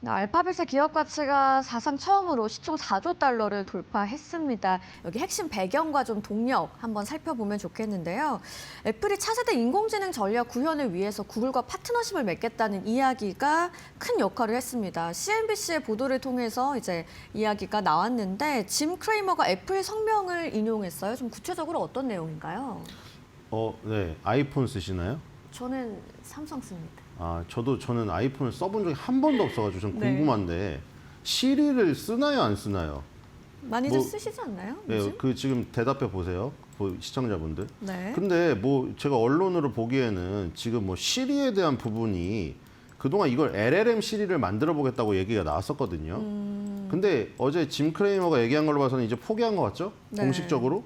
C: 네, 알파벳의 기업 가치가 사상 처음으로 시총 4조 달러를 돌파했습니다. 여기 핵심 배경과 좀 동력 한번 살펴보면 좋겠는데요. 애플이 차세대 인공지능 전략 구현을 위해서 구글과 파트너십을 맺겠다는 이야기가 큰 역할을 했습니다. CNBC의 보도를 통해서 이제 이야기가 나왔는데 짐 크레이머가 애플 성명을 인용했어요. 좀 구체적으로 어떤 내용인가요?
D: 네. 아이폰 쓰시나요?
C: 저는 삼성 씁니다.
D: 저는 아이폰을 써본 적이 한 번도 없어가지고 좀
C: 네.
D: 궁금한데 시리를 쓰나요, 안 쓰나요?
C: 많이들
D: 뭐,
C: 쓰시지 않나요?
D: 네,
C: 요즘?
D: 그 지금 대답해 보세요, 시청자분들.
C: 네.
D: 근데 뭐 제가 언론으로 보기에는 지금 뭐 시리에 대한 부분이 그동안 이걸 LLM 시리를 만들어 보겠다고 얘기가 나왔었거든요. 근데 어제 짐 크레이머가 얘기한 걸로 봐서는 이제 포기한 것 같죠?
C: 네.
D: 공식적으로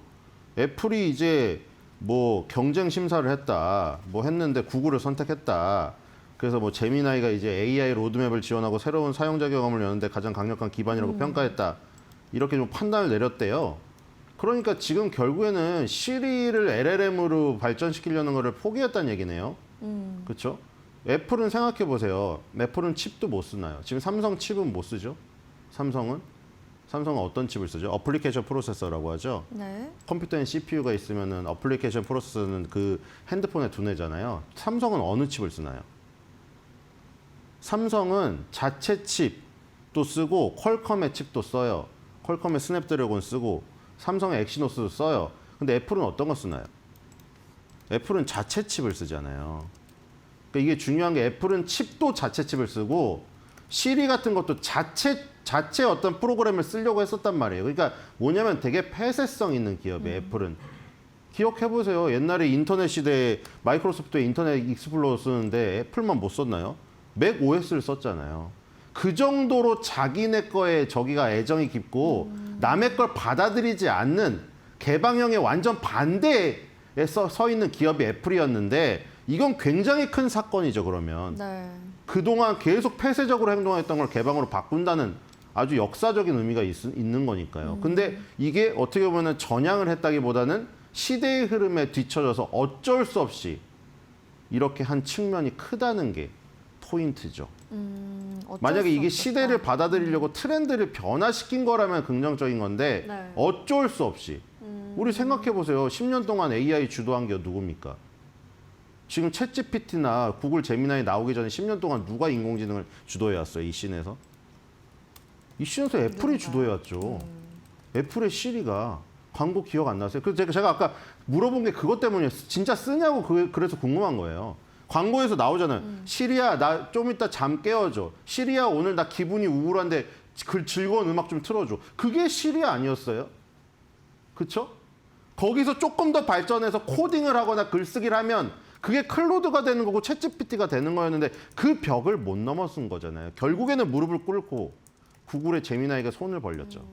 D: 애플이 이제 뭐 경쟁 심사를 했다, 뭐 했는데 구글을 선택했다. 그래서 뭐 제미나이가 이제 AI 로드맵을 지원하고 새로운 사용자 경험을 여는데 가장 강력한 기반이라고 평가했다. 이렇게 좀 판단을 내렸대요. 그러니까 지금 결국에는 시리를 LLM으로 발전시키려는 거를 포기했다는 얘기네요. 그렇죠? 애플은 생각해 보세요. 애플은 칩도 못 쓰나요? 지금 삼성 칩은 못 쓰죠? 삼성은 어떤 칩을 쓰죠? 어플리케이션 프로세서라고 하죠.
C: 네.
D: 컴퓨터엔 CPU가 있으면은 어플리케이션 프로세서는 그 핸드폰에 두뇌잖아요. 삼성은 어느 칩을 쓰나요? 삼성은 자체 칩도 쓰고 퀄컴의 칩도 써요. 퀄컴의 스냅드래곤 쓰고 삼성의 엑시노스도 써요. 근데 애플은 어떤 거 쓰나요? 애플은 자체 칩을 쓰잖아요. 그러니까 이게 중요한 게 애플은 칩도 자체 칩을 쓰고 시리 같은 것도 자체 어떤 프로그램을 쓰려고 했었단 말이에요. 그러니까 뭐냐면 되게 폐쇄성 있는 기업이에요. 애플은. 기억해보세요. 옛날에 인터넷 시대에 마이크로소프트에 인터넷 익스플로러 쓰는데 애플만 못 썼나요? 맥 OS를 썼잖아요. 그 정도로 자기네 거에 저기가 애정이 깊고 남의 걸 받아들이지 않는 개방형의 완전 반대에 서 있는 기업이 애플이었는데 이건 굉장히 큰 사건이죠, 그러면.
C: 네.
D: 그동안 계속 폐쇄적으로 행동했던 걸 개방으로 바꾼다는 아주 역사적인 의미가 있는 거니까요. 근데 이게 어떻게 보면 전향을 했다기보다는 시대의 흐름에 뒤처져서 어쩔 수 없이 이렇게 한 측면이 크다는 게 포인트죠.
C: 어쩔
D: 만약에
C: 수
D: 이게
C: 없겠다.
D: 시대를 받아들이려고 트렌드를 변화시킨 거라면 긍정적인 건데
C: 네.
D: 어쩔 수 없이 우리 생각해 보세요. 10년 동안 AI 주도한 게 누굽니까? 지금 챗GPT나 구글 제미나이 나오기 전에 10년 동안 누가 인공지능을 주도해왔어요? 이 씬에서? 이 씬에서 애플이 주도해왔죠. 애플의 시리가 광고 기억 안 나세요? 그래서 제가 아까 물어본 게 그것 때문이에요. 진짜 쓰냐고 그래서 궁금한 거예요. 광고에서 나오잖아요. 시리야, 나 좀 이따 잠 깨워줘. 시리야, 오늘 나 기분이 우울한데 즐거운 음악 좀 틀어줘. 그게 시리 아니었어요? 그쵸? 거기서 조금 더 발전해서 코딩을 하거나 글쓰기를 하면 그게 클로드가 되는 거고 챗GPT가 되는 거였는데 그 벽을 못 넘어선 거잖아요. 결국에는 무릎을 꿇고 구글의 제미나이가 손을 벌렸죠.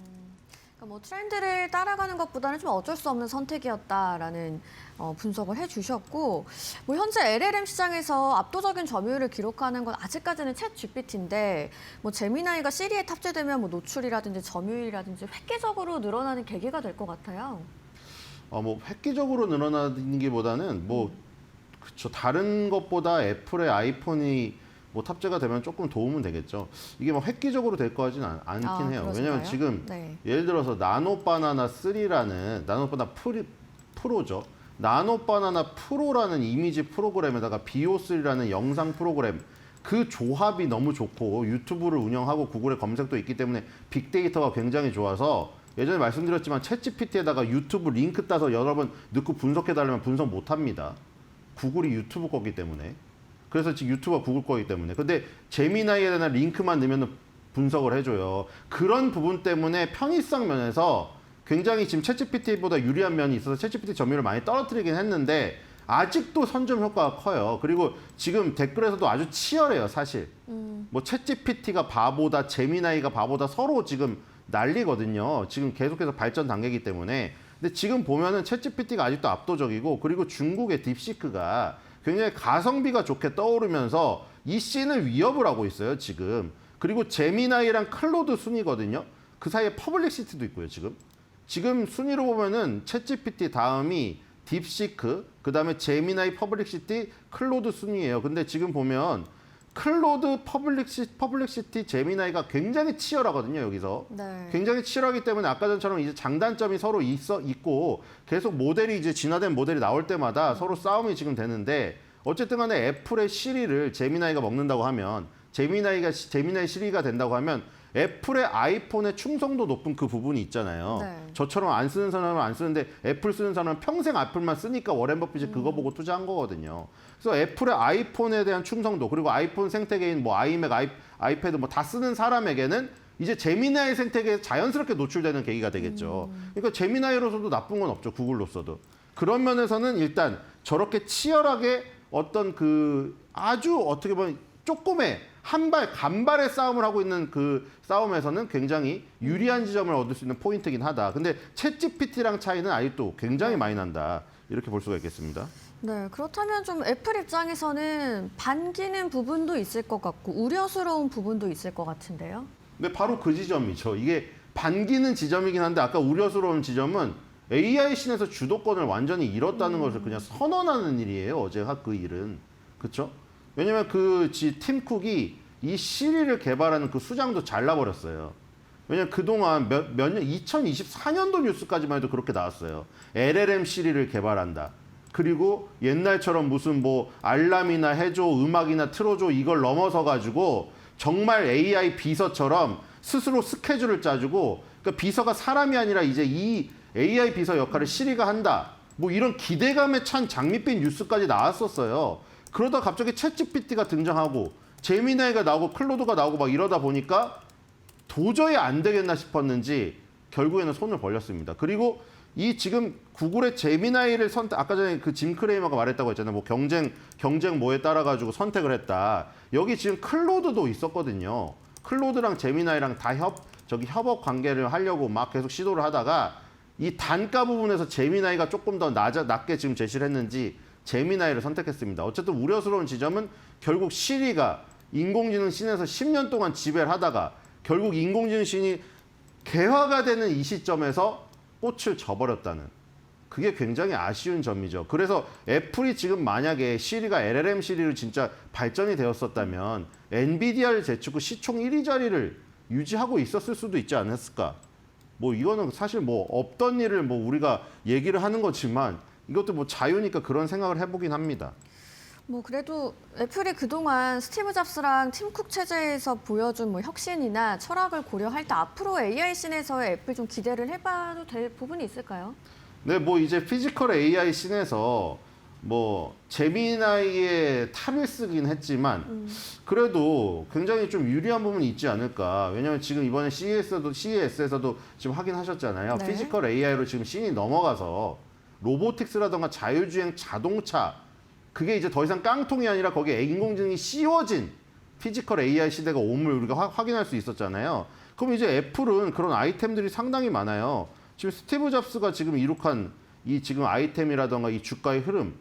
C: 그러니까 뭐 트렌드를 따라가는 것보다는 좀 어쩔 수 없는 선택이었다라는 분석을 해주셨고, 뭐 현재 LLM 시장에서 압도적인 점유율을 기록하는 건 아직까지는 챗 GPT인데, 뭐 제미나이가 시리에 탑재되면 뭐 노출이라든지 점유율이라든지 획기적으로 늘어나는 계기가 될 것 같아요.
D: 뭐 획기적으로 늘어나는 게보다는 뭐 그쵸, 다른 것보다 애플의 아이폰이 뭐 탑재가 되면 조금 도움은 되겠죠. 이게 뭐 획기적으로 될 거 하진 않긴 해요.
C: 그러신가요?
D: 왜냐면 지금
C: 네.
D: 예를 들어서 나노바나나 3라는 나노바나나 프로죠. 나노바나나 프로라는 이미지 프로그램에다가 비오3라는 영상 프로그램 그 조합이 너무 좋고 유튜브를 운영하고 구글의 검색도 있기 때문에 빅데이터가 굉장히 좋아서 예전에 말씀드렸지만 챗GPT에다가 유튜브 링크 따서 여러 번 넣고 분석해달라면 분석 못합니다. 구글이 유튜브 거기 때문에. 그래서 지금 유튜브가 구글 거기 때문에. 근데 제미나이에다 링크만 넣으면 분석을 해줘요. 그런 부분 때문에 편의성 면에서 굉장히 지금 챗GPT보다 유리한 면이 있어서 챗GPT 점유율을 많이 떨어뜨리긴 했는데 아직도 선점 효과가 커요. 그리고 지금 댓글에서도 아주 치열해요, 사실. 뭐 챗GPT가 바보다, 제미나이가 바보다 서로 지금 난리거든요. 지금 계속해서 발전 단계이기 때문에. 근데 지금 보면은 챗GPT가 아직도 압도적이고 그리고 중국의 딥시크가 굉장히 가성비가 좋게 떠오르면서 이 씬을 위협을 하고 있어요, 지금. 그리고 제미나이랑 클로드 순위거든요. 그 사이에 퍼블릭시티도 있고요, 지금. 지금 순위로 보면은 챗GPT 다음이 딥시크, 그 다음에 제미나이, 퍼블릭시티, 클로드 순위예요. 근데 지금 보면 클로드, 퍼블릭시티, 제미나이가 굉장히 치열하거든요, 여기서.
C: 네.
D: 굉장히 치열하기 때문에 아까 전처럼 이제 장단점이 서로 있고 계속 모델이 이제 진화된 모델이 나올 때마다 서로 싸움이 지금 되는데 어쨌든 간에 애플의 시리를 제미나이가 먹는다고 하면 제미나이 시리가 된다고 하면 애플의 아이폰의 충성도 높은 그 부분이 있잖아요.
C: 네.
D: 저처럼 안 쓰는 사람은 안 쓰는데 애플 쓰는 사람은 평생 애플만 쓰니까 워렌 버핏이 그거 보고 투자한 거거든요. 그래서 애플의 아이폰에 대한 충성도 그리고 아이폰 생태계인 뭐 아이맥, 아이패드 뭐 다 쓰는 사람에게는 이제 제미나이 생태계에 자연스럽게 노출되는 계기가 되겠죠. 그러니까 제미나이로서도 나쁜 건 없죠. 구글로서도. 그런 면에서는 일단 저렇게 치열하게 어떤 그 아주 어떻게 보면 조금의 간발의 싸움을 하고 있는 그 싸움에서는 굉장히 유리한 지점을 얻을 수 있는 포인트긴 하다. 근데 챗GPT랑 차이는 아직도 굉장히 많이 난다. 이렇게 볼 수가 있겠습니다.
C: 네, 그렇다면 좀 애플 입장에서는 반기는 부분도 있을 것 같고 우려스러운 부분도 있을 것 같은데요.
D: 근데 바로 그 지점이죠. 이게 반기는 지점이긴 한데 아까 우려스러운 지점은 AI 씬에서 주도권을 완전히 잃었다는 것을 그냥 선언하는 일이에요. 어제가 그 일은. 그렇죠? 왜냐면 팀 쿡이 이 시리를 개발하는 그 수장도 잘라버렸어요. 왜냐면 그동안 몇 년, 2024년도 뉴스까지만 해도 그렇게 나왔어요. LLM 시리를 개발한다. 그리고 옛날처럼 무슨 뭐 알람이나 해줘, 음악이나 틀어줘 이걸 넘어서 가지고 정말 AI 비서처럼 스스로 스케줄을 짜주고 그러니까 비서가 사람이 아니라 이제 이 AI 비서 역할을 시리가 한다. 뭐 이런 기대감에 찬 장밋빛 뉴스까지 나왔었어요. 그러다 갑자기 챗GPT가 등장하고 제미나이가 나오고 클로드가 나오고 막 이러다 보니까 도저히 안 되겠나 싶었는지 결국에는 손을 벌렸습니다. 그리고 이 지금 구글의 제미나이를 아까 전에 그 짐 크레이머가 말했다고 했잖아요. 뭐 경쟁 뭐에 따라 가지고 선택을 했다. 여기 지금 클로드도 있었거든요. 클로드랑 제미나이랑 다 협업 관계를 하려고 막 계속 시도를 하다가 이 단가 부분에서 제미나이가 조금 더 낮게 지금 제시를 했는지 제미나이를 선택했습니다. 어쨌든 우려스러운 지점은 결국 시리가 인공지능 씬에서 10년 동안 지배를 하다가 결국 인공지능 씬이 개화가 되는 이 시점에서 꽃을 져버렸다는 그게 굉장히 아쉬운 점이죠. 그래서 애플이 지금 만약에 시리가 LLM 시리로 진짜 발전이 되었었다면 엔비디아를 제치고 시총 1위 자리를 유지하고 있었을 수도 있지 않았을까. 뭐 이거는 사실 뭐 없던 일을 뭐 우리가 얘기를 하는 거지만 이것도 뭐 자유니까 그런 생각을 해보긴 합니다.
C: 뭐 그래도 애플이 그동안 스티브 잡스랑 팀 쿡 체제에서 보여준 뭐 혁신이나 철학을 고려할 때 앞으로 AI 씬에서의 애플 좀 기대를 해봐도 될 부분이 있을까요?
D: 네, 뭐 이제 피지컬 AI 씬에서 뭐 제미나이의 탈을 쓰긴 했지만 그래도 굉장히 좀 유리한 부분이 있지 않을까. 왜냐하면 지금 이번에 CES에서도 지금 확인하셨잖아요.
C: 네.
D: 피지컬 AI로 지금 씬이 넘어가서 로보틱스라던가 자율주행 자동차 그게 이제 더 이상 깡통이 아니라 거기에 인공지능이 씌워진 피지컬 AI 시대가 옴을 우리가 확인할 수 있었잖아요. 그럼 이제 애플은 그런 아이템들이 상당히 많아요. 지금 스티브 잡스가 지금 이룩한 이 지금 아이템이라던가 이 주가의 흐름을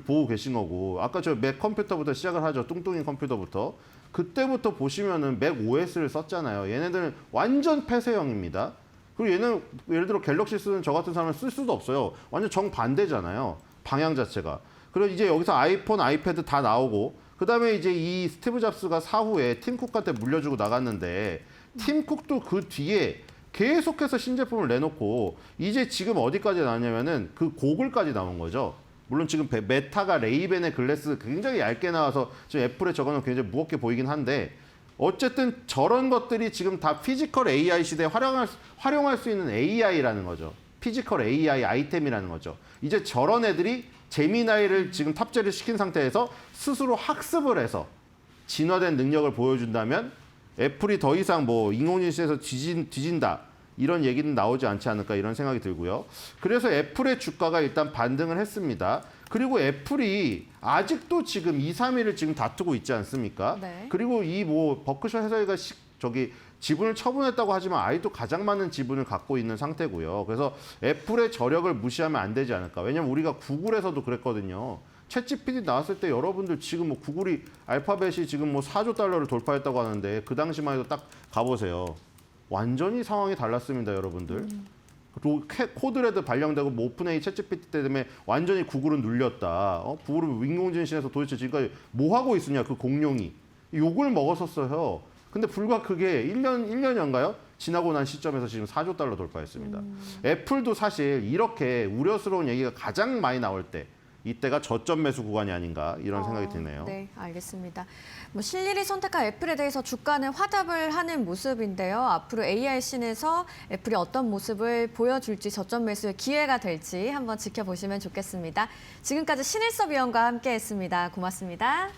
D: 보고 계신 거고, 아까 저 맥 컴퓨터부터 시작을 하죠. 뚱뚱이 컴퓨터부터. 그때부터 보시면은 맥 OS를 썼잖아요. 얘네들은 완전 폐쇄형입니다. 그리고 얘는 예를 들어 갤럭시 쓰는 저 같은 사람은 쓸 수도 없어요. 완전 정반대잖아요. 방향 자체가. 그리고 이제 여기서 아이폰, 아이패드 다 나오고, 그 다음에 이제 이 스티브 잡스가 사후에 팀 쿡한테 물려주고 나갔는데, 팀 쿡도 그 뒤에 계속해서 신제품을 내놓고, 이제 지금 어디까지 나왔냐면은 그 고글까지 나온 거죠. 물론 지금 메타가 레이벤의 글래스 굉장히 얇게 나와서 지금 애플의 저거는 굉장히 무겁게 보이긴 한데, 어쨌든 저런 것들이 지금 다 피지컬 AI 시대에 활용할 수 있는 AI라는 거죠. 피지컬 AI 아이템이라는 거죠. 이제 저런 애들이 제미나이를 지금 탑재를 시킨 상태에서 스스로 학습을 해서 진화된 능력을 보여준다면 애플이 더 이상 뭐 인공지능 시대에서 뒤진다 이런 얘기는 나오지 않지 않을까 이런 생각이 들고요. 그래서 애플의 주가가 일단 반등을 했습니다. 그리고 애플이 아직도 지금 2, 3위를 지금 다투고 있지 않습니까?
C: 네.
D: 그리고 이 뭐 버크셔 해서가 지분을 처분했다고 하지만 아직도 가장 많은 지분을 갖고 있는 상태고요. 그래서 애플의 저력을 무시하면 안 되지 않을까. 왜냐면 우리가 구글에서도 그랬거든요. 챗GPT 나왔을 때 여러분들 지금 뭐 구글이 알파벳이 지금 뭐 4조 달러를 돌파했다고 하는데 그 당시만 해도 딱 가보세요. 완전히 상황이 달랐습니다, 여러분들. 코드레드 발령되고 뭐 오픈 AI 챗GPT 때문에 완전히 구글은 눌렸다. 구글은 인공지능신에서 도대체 지금까지 뭐 하고 있으냐, 그 공룡이. 욕을 먹었었어요. 근데 불과 그게 1년인가요? 지나고 난 시점에서 지금 4조 달러 돌파했습니다. 애플도 사실 이렇게 우려스러운 얘기가 가장 많이 나올 때 이때가 저점 매수 구간이 아닌가 이런 생각이 드네요.
C: 네, 알겠습니다. 뭐 실일이 선택한 애플에 대해서 주가는 화답을 하는 모습인데요. 앞으로 AI 씬에서 애플이 어떤 모습을 보여줄지 저점 매수의 기회가 될지 한번 지켜보시면 좋겠습니다. 지금까지 신일섭 위원과 함께했습니다. 고맙습니다.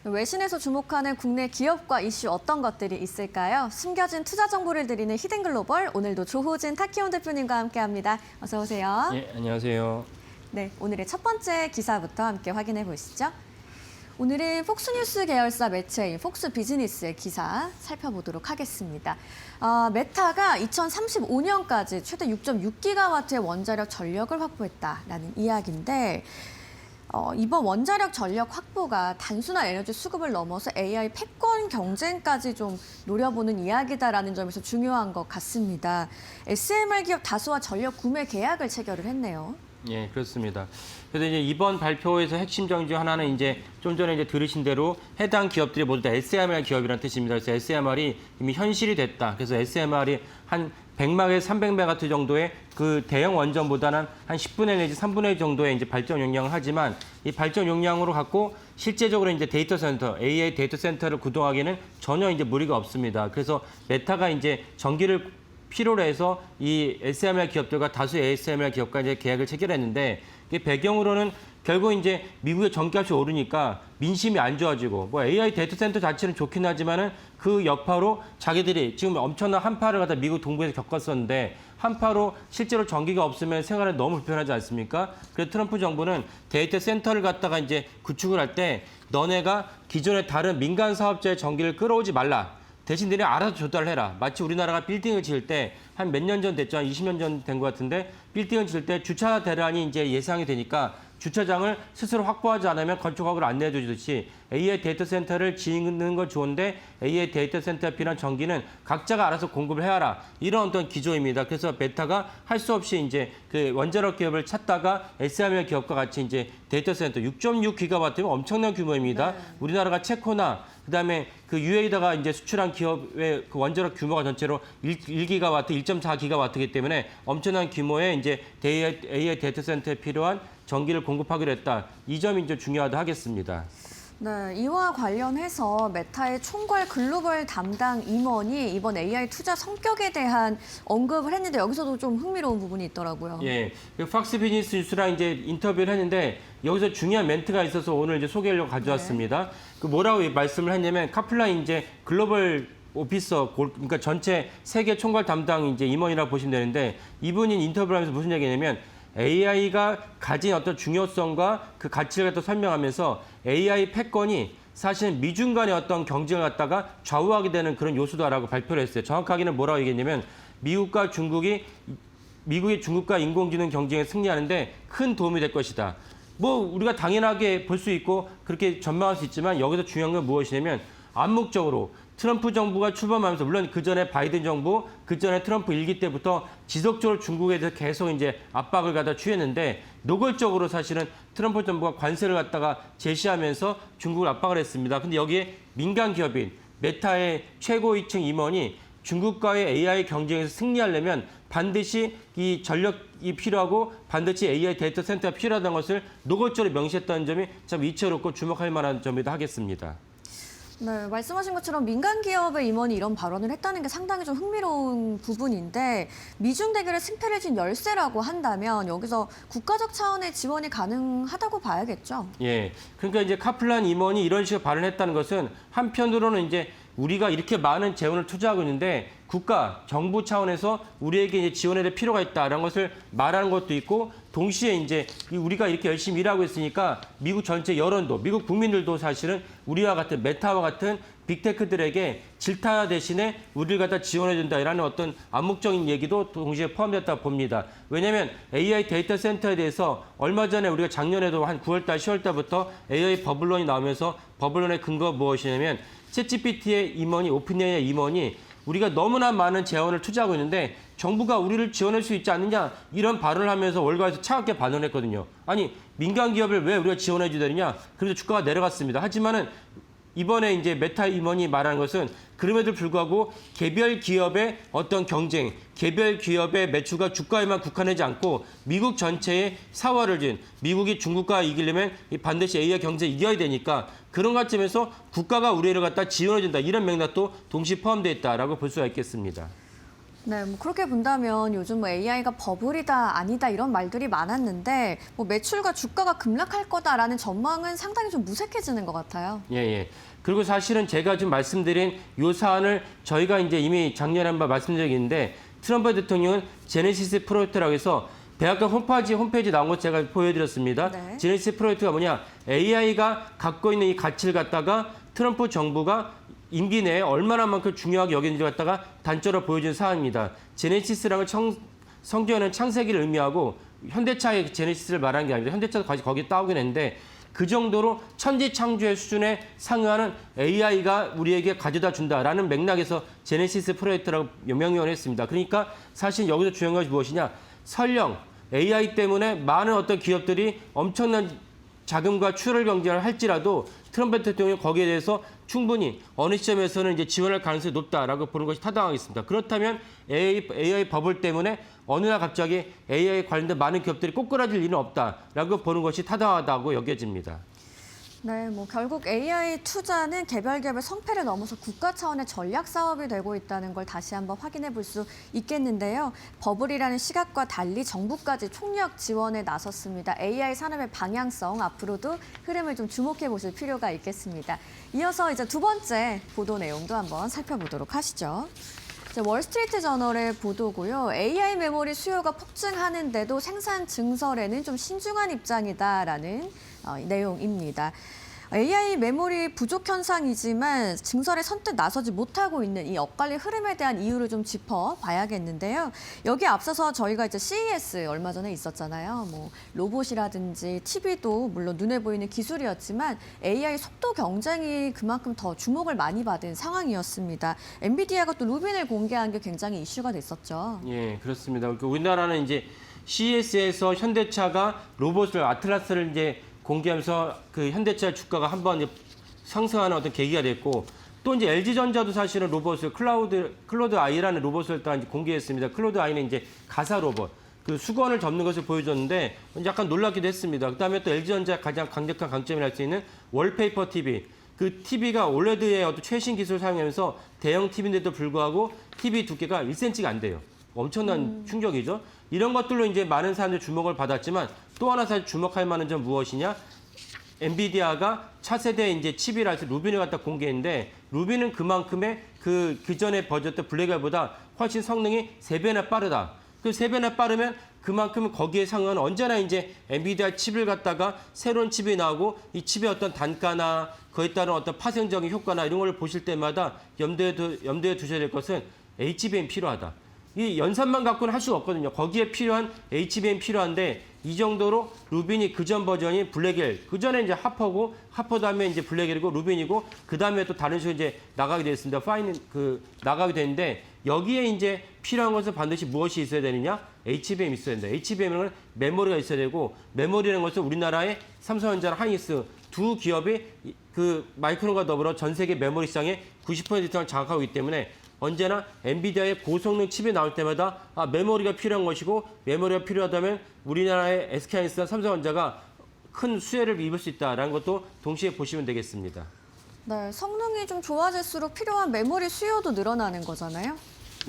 C: 외신에서 주목하는 국내 기업과 이슈 어떤 것들이 있을까요? 숨겨진 투자 정보를 드리는 히든글로벌, 오늘도 조호진 타키온 대표님과 함께합니다. 어서 오세요.
E: 예, 안녕하세요.
C: 네, 오늘의 첫 번째 기사부터 함께 확인해 보시죠. 오늘은 폭스뉴스 계열사 매체인 폭스 비즈니스의 기사 살펴보도록 하겠습니다. 메타가 2035년까지 최대 6.6기가와트의 원자력 전력을 확보했다라는 이야기인데 이번 원자력 전력 확보가 단순한 에너지 수급을 넘어서 AI 패권 경쟁까지 좀 노려보는 이야기다라는 점에서 중요한 것 같습니다. SMR 기업 다수와 전력 구매 계약을 체결을 했네요.
E: 예, 그렇습니다. 그래서 이제 이번 발표에서 핵심 정의 중 하나는 이제 좀 전에 이제 들으신 대로 해당 기업들이 모두 다 SMR 기업이라는 뜻입니다. 그래서 SMR이 이미 현실이 됐다. 그래서 SMR이 한 100마에서 300메가와트 정도의 그 대형 원전보다는 한 10분의 1 내지 3분의 1 정도의 이제 발전 용량을 하지만 이 발전 용량으로 갖고 실제적으로 이제 데이터 센터, AI 데이터 센터를 구동하기에는 전혀 이제 무리가 없습니다. 그래서 메타가 이제 전기를 필요로 해서 이 SMR 기업들과 다수의 ASMR 기업과 이제 계약을 체결했는데 이게 배경으로는 결국 이제 미국의 전기값이 오르니까 민심이 안 좋아지고 뭐 AI 데이터 센터 자체는 좋긴 하지만은 그 여파로 자기들이 지금 엄청난 한파를 갖다 미국 동부에서 겪었었는데 한파로 실제로 전기가 없으면 생활에 너무 불편하지 않습니까? 그래서 트럼프 정부는 데이터 센터를 갖다가 이제 구축을 할 때 너네가 기존의 다른 민간 사업자의 전기를 끌어오지 말라. 대신 너네 알아서 조달을 해라. 마치 우리나라가 빌딩을 지을 때 한 몇 년 전 됐죠. 한 20년 전 된 것 같은데 빌딩을 지을 때 주차 대란이 이제 예상이 되니까 주차장을 스스로 확보하지 않으면 건축학을 안 내주듯이 AI 데이터 센터를 짓는 건 좋은데 AI 데이터 센터에 필요한 전기는 각자가 알아서 공급을 해야라. 이런 어떤 기조입니다. 그래서 메타가 할 수 없이 이제 그 원자력 기업을 찾다가 SMR 기업과 같이 이제 데이터 센터 6.6기가와트면 엄청난 규모입니다.
C: 네.
E: 우리나라가 체코나 그다음에 그 UA에다가 이제 수출한 기업의 그 원자력 규모가 전체로 1기가와트, 1.4기가와트이기 때문에 엄청난 규모의 이제 AI 데이터 센터에 필요한 전기를 공급하기로 했다. 이 점이 이제 중요하다 하겠습니다.
C: 네, 이와 관련해서 메타의 총괄 글로벌 담당 임원이 이번 AI 투자 성격에 대한 언급을 했는데 여기서도 좀 흥미로운 부분이 있더라고요.
E: 예, 그 팍스 비즈니스 뉴스랑 이제 인터뷰를 했는데 여기서 중요한 멘트가 있어서 오늘 이제 소개하려고 가져왔습니다. 그 뭐라고 말씀을 했냐면 카플라인 이제 글로벌 오피서, 그러니까 전체 세계 총괄 담당 이제 임원이라고 보시면 되는데 이분이 인터뷰를 하면서 무슨 얘기냐면 AI가 가진 어떤 중요성과 그 가치를 갖다 설명하면서 AI 패권이 사실은 미중 간의 어떤 경쟁을 갖다가 좌우하게 되는 그런 요소다라고 발표를 했어요. 정확하게는 뭐라고 얘기했냐면 미국이 중국과 인공지능 경쟁에 승리하는데 큰 도움이 될 것이다. 뭐 우리가 당연하게 볼 수 있고 그렇게 전망할 수 있지만 여기서 중요한 건 무엇이냐면 암묵적으로 트럼프 정부가 출범하면서 물론 그전에 바이든 정부, 그전에 트럼프 1기 때부터 지속적으로 중국에 대해서 계속 이제 압박을 갖다 취했는데 노골적으로 사실은 트럼프 정부가 관세를 갖다가 제시하면서 중국을 압박을 했습니다. 근데 여기에 민간 기업인 메타의 최고위층 임원이 중국과의 AI 경쟁에서 승리하려면 반드시 이 전력이 필요하고 반드시 AI 데이터 센터가 필요하다는 것을 노골적으로 명시했다는 점이 참 이채롭고 주목할 만한 점이다 하겠습니다.
C: 네, 말씀하신 것처럼 민간 기업의 임원이 이런 발언을 했다는 게 상당히 좀 흥미로운 부분인데 미중 대결의 승패를 진 열세라고 한다면 여기서 국가적 차원의 지원이 가능하다고 봐야겠죠.
E: 예, 그러니까 이제 카플란 임원이 이런 식으로 발언했다는 것은 한편으로는 이제 우리가 이렇게 많은 재원을 투자하고 있는데 국가, 정부 차원에서 우리에게 이제 지원해야 될 필요가 있다라는 것을 말하는 것도 있고 동시에 이제 우리가 이렇게 열심히 일하고 있으니까 미국 전체 여론도, 미국 국민들도 사실은 우리와 같은 메타와 같은 빅테크들에게 질타 대신에 우리를 갖다 지원해 준다라는 어떤 암묵적인 얘기도 동시에 포함됐다고 봅니다. 왜냐하면 AI 데이터 센터에 대해서 얼마 전에 우리가 작년에도 한 9월달, 10월달부터 AI 버블론이 나오면서 버블론의 근거가 무엇이냐면 챗GPT의 임원이, 오픈AI 임원이 우리가 너무나 많은 재원을 투자하고 있는데 정부가 우리를 지원할 수 있지 않느냐 이런 발언을 하면서 월가에서 차갑게 반응했거든요. 아니 민간 기업을 왜 우리가 지원해 주느냐 그래서 주가가 내려갔습니다. 하지만은 이번에 이제 메타 임원이 말하는 것은 그럼에도 불구하고 개별 기업의 어떤 경쟁, 개별 기업의 매출과 주가에만 국한하지 않고 미국 전체의 사활을 진 미국이 중국과 이기려면 반드시 AI 경쟁에 이겨야 되니까 그런 관점에서 국가가 우리를 갖다 지원해 준다 이런 맥락도 동시 포함되어 있다라고 볼 수가 있겠습니다.
C: 네, 뭐 그렇게 본다면 요즘 뭐 AI가 버블이다 아니다 이런 말들이 많았는데 뭐 매출과 주가가 급락할 거다라는 전망은 상당히 좀 무색해지는 것 같아요.
E: 예. 그리고 사실은 제가 지금 말씀드린 이 사안을 저희가 이제 이미 작년에 한번 말씀드린 적이 있는데 트럼프 대통령은 제네시스 프로젝트라고 해서 대학교 홈페이지 나온 거 제가 보여드렸습니다.
C: 네.
E: 제네시스 프로젝트가 뭐냐? AI가 갖고 있는 이 가치를 갖다가 트럼프 정부가 임기 내에 얼마나만큼 중요하게 여기는지를 갖다가 단적으로 보여준 사안입니다. 제네시스라는 성경에는 창세기를 의미하고 현대차의 제네시스를 말하는 게 아니라 현대차도 거기에 따오긴 했는데 그 정도로 천지창조의 수준에 상응하는 AI가 우리에게 가져다 준다라는 맥락에서 제네시스 프로젝트라고 명명을 했습니다. 그러니까 사실 여기서 중요한 것이 무엇이냐? 설령 AI 때문에 많은 어떤 기업들이 엄청난 자금과 출혈 경쟁을 할지라도 트럼프 대통령이 거기에 대해서 충분히 어느 시점에서는 이제 지원할 가능성이 높다라고 보는 것이 타당하겠습니다. 그렇다면 AI 버블 때문에 어느 날 갑자기 AI 관련된 많은 기업들이 꼬꾸라질 일은 없다라고 보는 것이 타당하다고 여겨집니다.
C: 네, 뭐 결국 AI 투자는 개별 기업의 성패를 넘어서 국가 차원의 전략 사업이 되고 있다는 걸 다시 한번 확인해 볼 수 있겠는데요. 버블이라는 시각과 달리 정부까지 총력 지원에 나섰습니다. AI 산업의 방향성 앞으로도 흐름을 좀 주목해 보실 필요가 있겠습니다. 이어서 이제 두 번째 보도 내용도 한번 살펴보도록 하시죠. 월스트리트 저널의 보도고요. AI 메모리 수요가 폭증하는데도 생산 증설에는 좀 신중한 입장이다라는 내용입니다. AI 메모리 부족 현상이지만 증설에 선뜻 나서지 못하고 있는 이 엇갈린 흐름에 대한 이유를 좀 짚어봐야겠는데요. 여기에 앞서서 저희가 이제 CES 얼마 전에 있었잖아요. 뭐 로봇이라든지 TV도 물론 눈에 보이는 기술이었지만 AI 속도 경쟁이 그만큼 더 주목을 많이 받은 상황이었습니다. 엔비디아가 또 루빈을 공개한 게 굉장히 이슈가 됐었죠.
E: 예, 그렇습니다. 우리나라는 이제 CES에서 현대차가 로봇을 아틀라스를 이제 공개하면서 그 현대차 주가가 한번 상승하는 어떤 계기가 됐고 또 이제 LG전자도 사실은 로봇을 클로드 아이라는 로봇을 또 공개했습니다. 클로드 아이는 이제 가사 로봇, 그 수건을 접는 것을 보여줬는데 약간 놀랍기도 했습니다. 그다음에 또 LG전자 가장 강력한 강점이라 할 수 있는 월페이퍼 TV. 그 TV가 올레드의 어떤 최신 기술을 사용하면서 대형 TV인데도 불구하고 TV 두께가 1cm가 안 돼요. 엄청난 충격이죠. 이런 것들로 이제 많은 사람들이 주목을 받았지만 또 하나 사실 주목할 만한 점 무엇이냐? 엔비디아가 차세대 이제 칩이라 해서 루빈을 갖다 공개했는데 루빈은 그만큼의 그 전에 버졌던 블랙아보다 훨씬 성능이 3배나 빠르다. 그 3배나 빠르면 그만큼 거기에 상응하는 언제나 이제 엔비디아 칩을 갖다가 새로운 칩이 나오고 이 칩의 어떤 단가나 그에 따른 어떤 파생적인 효과나 이런 걸 보실 때마다 염두에 두셔야 될 것은 HBM 필요하다. 이 연산만 갖고는 할 수가 없거든요. 거기에 필요한 HBM 필요한데 이 정도로 루빈이 그전 버전이 블랙엘, 그전에 이제 하퍼고 하퍼 다음에 이제 블랙엘이고 루빈이고 그 다음에 또 다른 식으로 이제 나가게 됐습니다. 나가게 되는데 여기에 이제 필요한 것은 반드시 무엇이 있어야 되느냐? HBM 있어야 된다. HBM은 메모리가 있어야 되고 메모리라는 것은 우리나라의 삼성전자랑 하이닉스 두 기업이 그 마이크론과 더불어 전 세계 메모리 시장의 90% 이상을 장악하고 있기 때문에 언제나 엔비디아의 고성능 칩이 나올 때마다 메모리가 필요한 것이고 메모리가 필요하다면 우리나라의 SK하이닉스나 삼성전자가 큰 수혜를 입을 수 있다는 것도 동시에 보시면 되겠습니다.
C: 네, 성능이 좀 좋아질수록 필요한 메모리 수요도 늘어나는 거잖아요.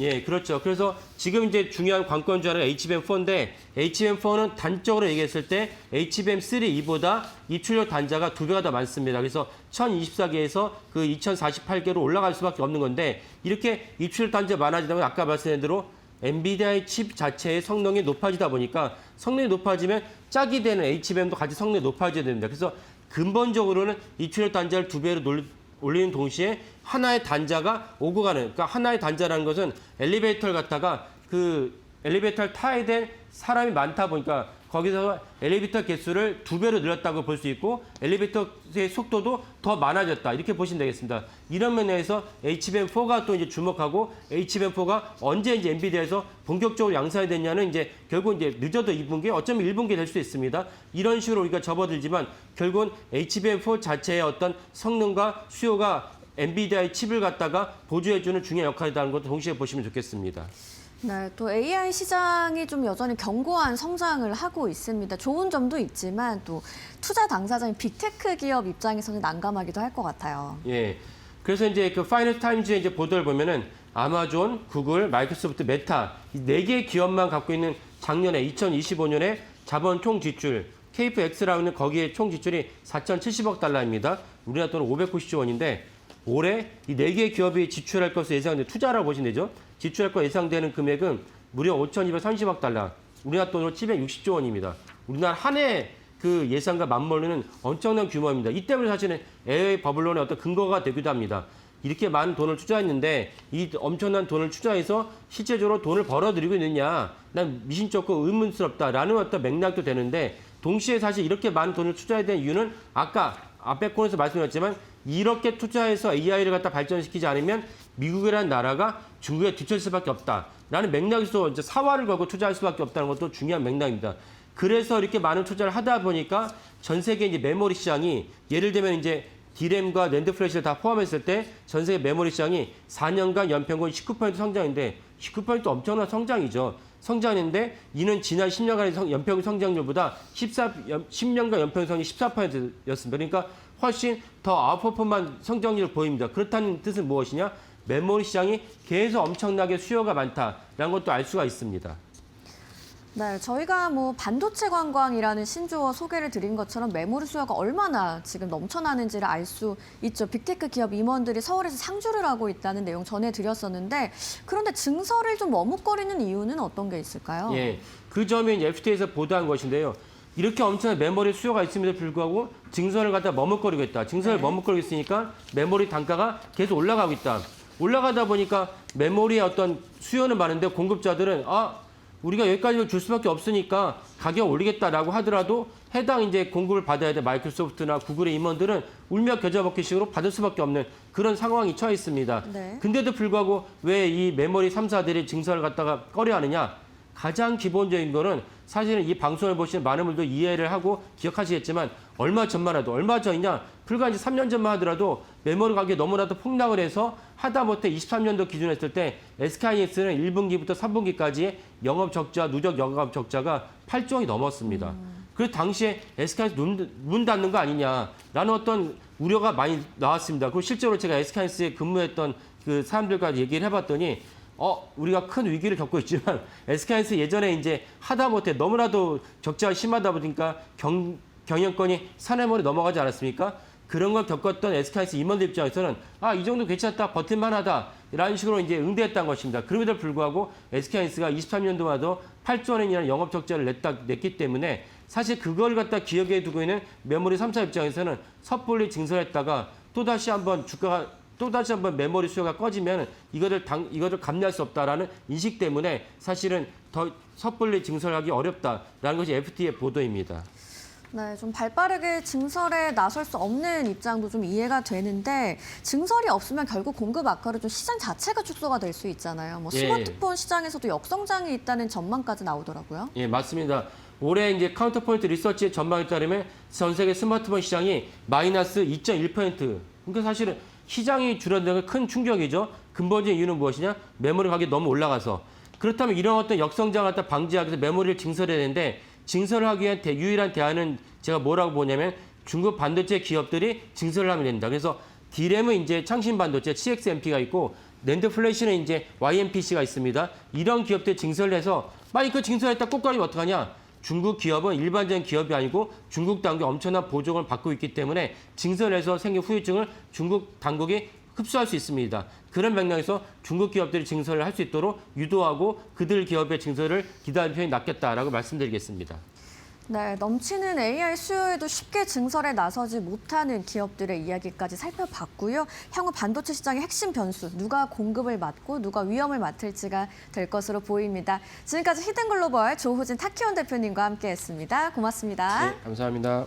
E: 예, 그렇죠. 그래서 지금 이제 중요한 관건 중 하나가 HBM4인데 HBM4는 단적으로 얘기했을 때 HBM3E보다 입출력 단자가 2배가 더 많습니다. 그래서 1024개에서 그 2048개로 올라갈 수밖에 없는 건데 이렇게 입출력 단자 많아지다 보면 아까 말씀드린 대로 엔비디아의 칩 자체의 성능이 높아지다 보니까 성능이 높아지면 짝이 되는 HBM도 같이 성능이 높아져야 됩니다. 그래서 근본적으로는 입출력 단자를 2배로 올리는 동시에 하나의 단자가 오고 가는, 그러니까 하나의 단자라는 것은 엘리베이터를 갖다가 그 엘리베이터를 타야 될 사람이 많다 보니까 거기서 엘리베이터 개수를 2배로 늘렸다고 볼 수 있고 엘리베이터의 속도도 더 많아졌다. 이렇게 보시면 되겠습니다. 이런 면에서 HBM4가 또 이제 주목하고 HBM4가 언제 이제 엔비디아에서 본격적으로 양산이 됐냐는 이제 결국 이제 늦어도 2분기, 어쩌면 1분기 될 수 있습니다. 이런 식으로 우리가 접어들지만 결국은 HBM4 자체의 어떤 성능과 수요가 엔비디아의 칩을 갖다가 보조해주는 중요한 역할이라는 것도 동시에 보시면 좋겠습니다.
C: 네, 또 AI 시장이 좀 여전히 견고한 성장을 하고 있습니다. 좋은 점도 있지만 또 투자 당사자인 빅테크 기업 입장에서는 난감하기도 할 것 같아요.
E: 예. 그래서 이제 그 파이낸셜 타임즈의 이제 보도를 보면은 아마존, 구글, 마이크로소프트, 메타 이 4개 기업만 갖고 있는 작년에 2025년에 자본 총 지출 KFX라고 하는 거기에 총 지출이 4,070억 달러입니다. 우리나라 돈은 590조 원인데 올해 이 4개 기업이 지출할 것으로 예상되는 투자라고 보시면 되죠. 지출할 거 예상되는 금액은 무려 5,230억 달러. 우리나라 돈으로 760조 원입니다. 우리나라 한 해 그 예산과 맞물리는 엄청난 규모입니다. 이 때문에 사실은 AI 버블론의 어떤 근거가 되기도 합니다. 이렇게 많은 돈을 투자했는데 이 엄청난 돈을 투자해서 실제적으로 돈을 벌어들이고 있느냐, 난 미심쩍고 의문스럽다라는 어떤 맥락도 되는데, 동시에 사실 이렇게 많은 돈을 투자해야 되는 이유는 아까 앞에 코너에서 말씀드렸지만 이렇게 투자해서 AI를 갖다 발전시키지 않으면 미국이라는 나라가 중국에 뒤처질 수밖에 없다라는 맥락에서 이제 사활을 걸고 투자할 수밖에 없다는 것도 중요한 맥락입니다. 그래서 이렇게 많은 투자를 하다 보니까 전 세계 이제 메모리 시장이, 예를 들면 이제 D램과 낸드 플래시를 다 포함했을 때 전 세계 메모리 시장이 4년간 연평균 19% 성장인데 19% 엄청난 성장이죠. 성장인데 이는 지난 10년간의 연평균 성장률보다 10년간 연평균 성장이 14%였습니다. 그러니까 훨씬 더 아웃퍼폼한 성장률을 보입니다. 그렇다는 뜻은 무엇이냐? 메모리 시장이 계속 엄청나게 수요가 많다라는 것도 알 수가 있습니다.
C: 네, 저희가 뭐 반도체 관광이라는 신조어 소개를 드린 것처럼 메모리 수요가 얼마나 지금 넘쳐나는지를 알 수 있죠. 빅테크 기업 임원들이 서울에서 상주를 하고 있다는 내용 전해드렸었는데, 그런데 증설을 좀 머뭇거리는 이유는 어떤 게 있을까요?
E: 예, 그 점이 이제 FTA에서 보도한 것인데요. 이렇게 엄청난 메모리 수요가 있음에도 불구하고 증설을 갖다 머뭇거리고 있다. 증설을 머뭇거리고 있으니까 메모리 단가가 계속 올라가고 있다. 올라가다 보니까 메모리의 어떤 수요는 많은데 공급자들은 우리가 여기까지 줄 수밖에 없으니까 가격 올리겠다라고 하더라도 해당 이제 공급을 받아야 돼 마이크로소프트나 구글의 임원들은 울며 겨자 먹기식으로 받을 수밖에 없는 그런 상황이 처해 있습니다.
C: 네.
E: 근데도 불구하고 왜 이 메모리 3사들이 증설을 갖다가 꺼려하느냐? 가장 기본적인 거는 사실은 이 방송을 보시는 많은 분들도 이해를 하고 기억하시겠지만 얼마 전만 해도, 얼마 전이냐? 불과 이제 3년 전만 하더라도 메모리 가격이 너무나도 폭락을 해서 하다못해 23년도 기준으로 했을 때 SK하이닉스는 1분기부터 3분기까지 영업 적자, 누적 영업 적자가 8조 원이 넘었습니다. 그래서 당시에 SK하이닉스 문 닫는 거 아니냐라는 어떤 우려가 많이 나왔습니다. 그리고 실제로 제가 SK하이닉스에 근무했던 그 사람들과 얘기를 해봤더니 우리가 큰 위기를 겪고 있지만 SK하이닉스 예전에 이제 하다못해 너무나도 적자가 심하다 보니까 경영권이 사내머리 넘어가지 않았습니까? 그런 걸 겪었던 SK하이닉스 임원들 입장에서는 이 정도 괜찮다, 버틸만하다 이런 식으로 이제 응대했던 것입니다. 그럼에도 불구하고 SK하이닉스가 23년도와도 8조 원이라는 영업 적자를 냈기 때문에 사실 그걸 갖다 기억에 두고 있는 메모리 3사 입장에서는 섣불리 증설했다가 또다시 한번 메모리 수요가 꺼지면 이거를 감내할 수 없다라는 인식 때문에 사실은 더 섣불리 증설하기 어렵다라는 것이 FTA의 보도입니다.
C: 네, 좀 발빠르게 증설에 나설 수 없는 입장도 좀 이해가 되는데, 증설이 없으면 결국 공급 악화로 좀 시장 자체가 축소가 될 수 있잖아요. 뭐 스마트폰 시장에서도 역성장이 있다는 전망까지 나오더라고요.
E: 예, 맞습니다. 올해 이제 카운터포인트 리서치의 전망에 따르면 전 세계 스마트폰 시장이 마이너스 2.1%. 그러니까 사실은 시장이 줄어드는 건 큰 충격이죠. 근본적인 이유는 무엇이냐? 메모리 가격이 너무 올라가서. 그렇다면 이런 어떤 역성장을 갖다 방지하기 위해서 메모리를 증설해야 되는데, 증설을 하기 위한 유일한 대안은 제가 뭐라고 보냐면 중국 반도체 기업들이 증설을 하면 된다. 그래서 D램은 이제 창신 반도체 CXMP가 있고, 낸드 플래시는 이제 YMPC가 있습니다. 이런 기업들 증설을 해서 만약 그 증설했다 꽃가리면 어떡하냐? 중국 기업은 일반적인 기업이 아니고 중국 당국이 엄청난 보조금을 받고 있기 때문에 증설해서 생긴 후유증을 중국 당국이 흡수할 수 있습니다. 그런 맥락에서 중국 기업들이 증설을 할 수 있도록 유도하고 그들 기업의 증설을 기다리는 편이 낫겠다라고 말씀드리겠습니다.
C: 네, 넘치는 AI 수요에도 쉽게 증설에 나서지 못하는 기업들의 이야기까지 살펴봤고요. 향후 반도체 시장의 핵심 변수, 누가 공급을 맡고 누가 위험을 맡을지가 될 것으로 보입니다. 지금까지 히든글로벌 조호진 타키온 대표님과 함께했습니다. 고맙습니다.
E: 네, 감사합니다.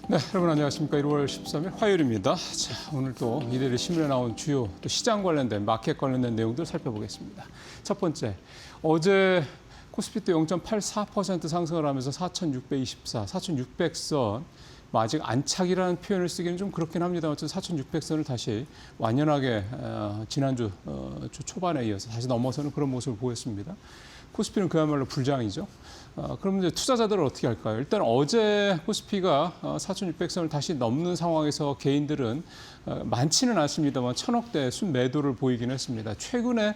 F: 네, 여러분 안녕하십니까. 1월 13일 화요일입니다. 자, 오늘 또 이달의 신문에 나온 주요 또 시장 관련된 마켓 관련된 내용들 살펴보겠습니다. 첫 번째, 어제 코스피 때 0.84% 상승을 하면서 4,624, 4,600선 아직 안착이라는 표현을 쓰기는 좀 그렇긴 합니다만 4,600선을 다시 완연하게 지난주 초반에 이어서 다시 넘어서는 그런 모습을 보였습니다. 코스피는 그야말로 불장이죠. 그럼 이제 투자자들은 어떻게 할까요? 일단 어제 코스피가 4,600선을 다시 넘는 상황에서 개인들은 많지는 않습니다만 1,000억대 순매도를 보이긴 했습니다. 최근에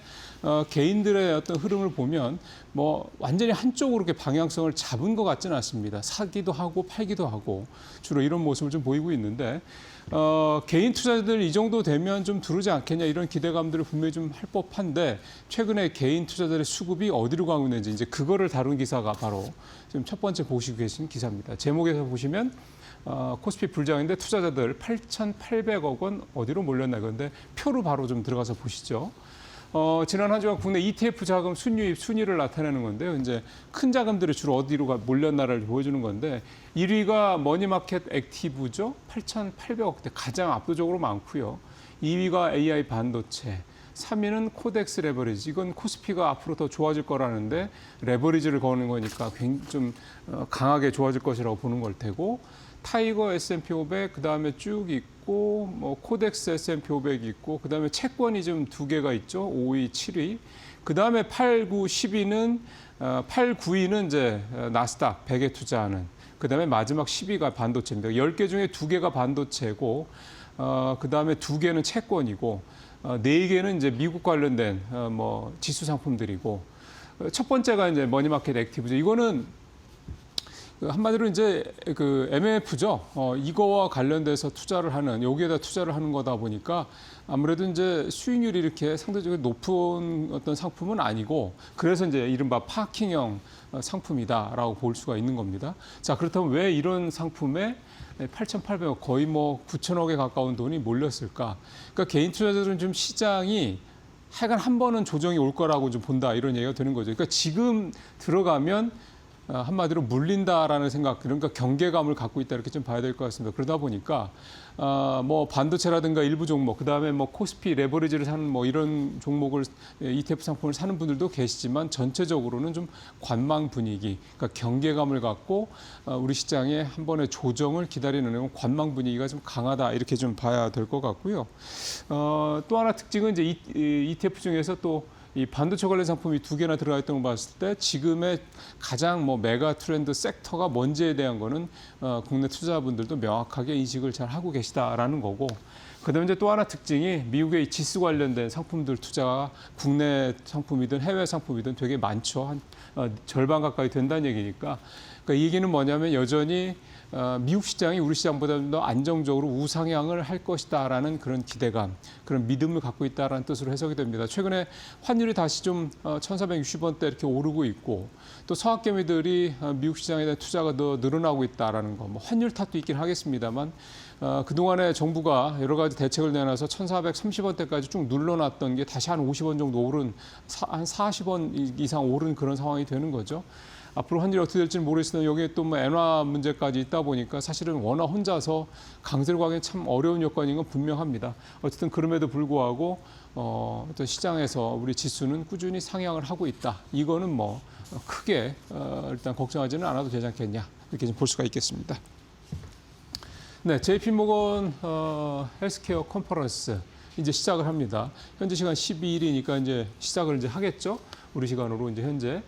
F: 개인들의 어떤 흐름을 보면 뭐 완전히 한쪽으로 이렇게 방향성을 잡은 것 같지는 않습니다. 사기도 하고 팔기도 하고 주로 이런 모습을 좀 보이고 있는데 개인 투자자들 이 정도 되면 좀 두르지 않겠냐 이런 기대감들을 분명히 좀 할 법한데 최근에 개인 투자자들의 수급이 어디로 가고 있는지 이제 그거를 다룬 기사가 바로 지금 첫 번째 보시고 계신 기사입니다. 제목에서 보시면 코스피 불장인데 투자자들 8,800억 원 어디로 몰렸나 그런데 표로 바로 좀 들어가서 보시죠. 지난 한 주간 국내 ETF 자금 순유입 순위를 나타내는 건데요. 이제 큰 자금들이 주로 어디로 몰렸나를 보여주는 건데 1위가 머니마켓 액티브죠. 8,800억대 가장 압도적으로 많고요. 2위가 AI 반도체, 3위는 코덱스 레버리지. 이건 코스피가 앞으로 더 좋아질 거라는데 레버리지를 거는 거니까 좀 강하게 좋아질 것이라고 보는 걸 테고 타이거 S&P 500 그다음에 쭉 있고 뭐 코덱스 S&P 500이 있고 그다음에 채권이 좀 두 개가 있죠. 5위, 7위. 그다음에 8, 9, 10위는 8, 9위는 이제 나스닥 100에 투자하는. 그다음에 마지막 10위가 반도체입니다. 10개 중에 2개가 반도체고 그다음에 2개는 채권이고 4개는 이제 미국 관련된 뭐 지수 상품들이고 첫 번째가 이제 머니마켓 액티브죠. 이거는 한마디로 이제 그 MMF죠. 이거와 관련돼서 투자를 하는 여기에다 투자를 하는 거다 보니까 아무래도 이제 수익률이 이렇게 상대적으로 높은 어떤 상품은 아니고 그래서 이제 이른바 파킹형 상품이다라고 볼 수가 있는 겁니다. 자, 그렇다면 왜 이런 상품에 8,800억 거의 뭐 9천억에 가까운 돈이 몰렸을까? 그러니까 개인 투자자들은 좀 시장이 하여간 한 번은 조정이 올 거라고 좀 본다 이런 얘기가 되는 거죠. 그러니까 지금 들어가면 한마디로 물린다라는 생각, 그러니까 경계감을 갖고 있다 이렇게 좀 봐야 될 것 같습니다. 그러다 보니까 뭐 반도체라든가 일부 종목, 그다음에 뭐 코스피 레버리지를 사는 뭐 이런 종목을 ETF 상품을 사는 분들도 계시지만 전체적으로는 좀 관망 분위기, 그러니까 경계감을 갖고 우리 시장에 한 번의 조정을 기다리는 관망 분위기가 좀 강하다 이렇게 좀 봐야 될 것 같고요. 또 하나 특징은 이제 ETF 중에서 또 이 반도체 관련 상품이 2개나 들어가 있던 걸 봤을 때 지금의 가장 뭐 메가 트렌드 섹터가 뭔지에 대한 거는 국내 투자자분들도 명확하게 인식을 잘 하고 계시다라는 거고 그다음에 이제 또 하나 특징이 미국의 지수 관련된 상품들 투자가 국내 상품이든 해외 상품이든 되게 많죠. 한 절반 가까이 된다는 얘기니까 그러니까 이 얘기는 뭐냐면 여전히 미국 시장이 우리 시장보다 더 안정적으로 우상향을 할 것이다라는 그런 기대감, 그런 믿음을 갖고 있다라는 뜻으로 해석이 됩니다. 최근에 환율이 다시 좀 1,460원대 이렇게 오르고 있고 또 서학개미들이 미국 시장에 대한 투자가 더 늘어나고 있다라는 거, 뭐 환율 탓도 있긴 하겠습니다만 그동안에 정부가 여러 가지 대책을 내놔서 1,430원대까지 쭉 눌러놨던 게 다시 한 50원 정도 오른, 한 40원 이상 오른 그런 상황이 되는 거죠. 앞으로 환율이 어떻게 될지는 모르겠으나 여기에 또 뭐 엔화 문제까지 있다 보니까 사실은 원화 혼자서 강세로 가기는 참 어려운 여건인 건 분명합니다. 어쨌든 그럼에도 불구하고 어떤 시장에서 우리 지수는 꾸준히 상향을 하고 있다. 이거는 뭐 크게 일단 걱정하지는 않아도 되지 않겠냐 이렇게 좀 볼 수가 있겠습니다. 네, JP모건 헬스케어 컨퍼런스 이제 시작을 합니다. 현재 시간 12일이니까 이제 시작을 이제 하겠죠. 우리 시간으로 이제 현재.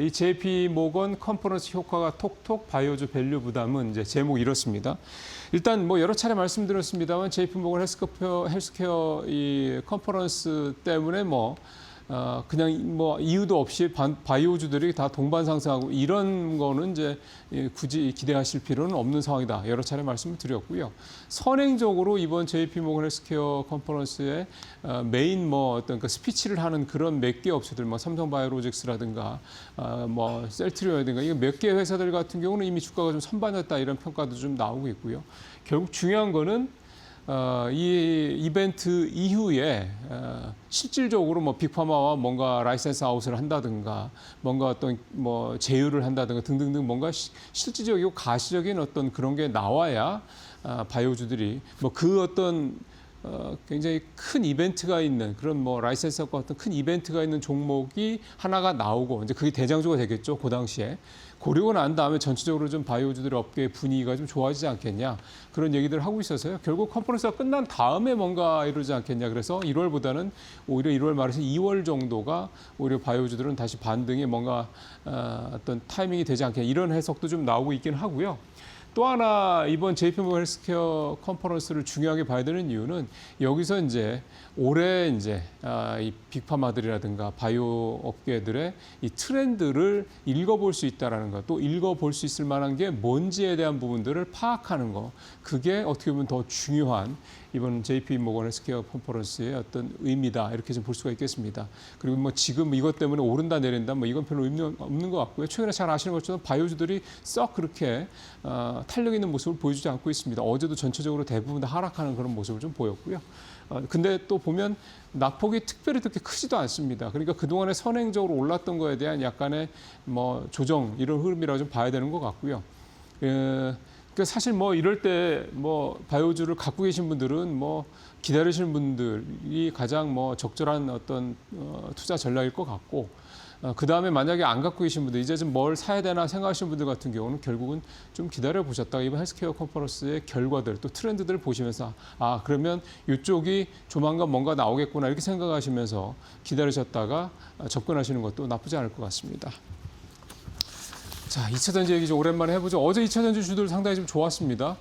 F: 이 JP모건 컨퍼런스 효과가 톡톡 바이오주 밸류 부담은 이제 제목이 이렇습니다. 일단 뭐 여러 차례 말씀드렸습니다만 JP모건 헬스케어 이 컨퍼런스 때문에 뭐 그냥 뭐 이유도 없이 바이오주들이 다 동반 상승하고 이런 거는 이제 굳이 기대하실 필요는 없는 상황이다. 여러 차례 말씀을 드렸고요. 선행적으로 이번 JP모건 헬스케어 컨퍼런스에 메인 뭐 어떤 그 스피치를 하는 그런 몇 개 업체들, 뭐 삼성바이오로직스라든가 뭐 셀트리온이라든가 이거 몇 개 회사들 같은 경우는 이미 주가가 좀 선반했다 이런 평가도 좀 나오고 있고요. 결국 중요한 거는 이 이벤트 이후에 실질적으로 뭐 빅파마와 뭔가 라이센스 아웃을 한다든가 뭔가 어떤 뭐 제휴를 한다든가 등등등 뭔가 실질적이고 가시적인 어떤 그런 게 나와야 바이오주들이 뭐 그 어떤 굉장히 큰 이벤트가 있는 그런 뭐 라이센스과 어떤 큰 이벤트가 있는 종목이 하나가 나오고 이제 그게 대장주가 되겠죠. 그 당시에. 고르고 난 다음에 전체적으로 좀 바이오주들의 업계의 분위기가 좀 좋아지지 않겠냐 그런 얘기들을 하고 있어서요. 결국 컨퍼런스가 끝난 다음에 뭔가 이러지 않겠냐. 그래서 1월보다는 오히려 1월 말에서 2월 정도가 오히려 바이오주들은 다시 반등에 뭔가 어떤 타이밍이 되지 않겠냐 이런 해석도 좀 나오고 있긴 하고요. 또 하나 이번 JP모건 헬스케어 컨퍼런스를 중요하게 봐야 되는 이유는 여기서 이제 올해 이제 이 빅파마들이라든가 바이오 업계들의 이 트렌드를 읽어볼 수 있다라는 것, 또 읽어볼 수 있을 만한 게 뭔지에 대한 부분들을 파악하는 거, 그게 어떻게 보면 더 중요한 이번 JP모건 헬스케어 컨퍼런스의 어떤 의미다 이렇게 좀 볼 수가 있겠습니다. 그리고 뭐 지금 이것 때문에 오른다 내린다 뭐 이건 별로 의미 없는 것 같고요. 최근에 잘 아시는 것처럼 바이오주들이 썩 그렇게 탄력 있는 모습을 보여주지 않고 있습니다. 어제도 전체적으로 대부분 다 하락하는 그런 모습을 좀 보였고요. 근데 또 보면 낙폭이 특별히 그렇게 크지도 않습니다. 그러니까 그동안에 선행적으로 올랐던 거에 대한 약간의 뭐 조정 이런 흐름이라고 좀 봐야 되는 것 같고요. 그러니까 사실 뭐 이럴 때 뭐 바이오주를 갖고 계신 분들은 뭐 기다리시는 분들이 가장 뭐 적절한 어떤 투자 전략일 것 같고 그 다음에 만약에 안 갖고 계신 분들 이제 좀 뭘 사야 되나 생각하시는 분들 같은 경우는 결국은 좀 기다려 보셨다가 이번 헬스케어 컨퍼런스의 결과들 또 트렌드들을 보시면서 그러면 이쪽이 조만간 뭔가 나오겠구나 이렇게 생각하시면서 기다리셨다가 접근하시는 것도 나쁘지 않을 것 같습니다. 자, 2차 전지 얘기 좀 오랜만에 해보죠. 어제 2차 전지 주들 상당히 좀 좋았습니다.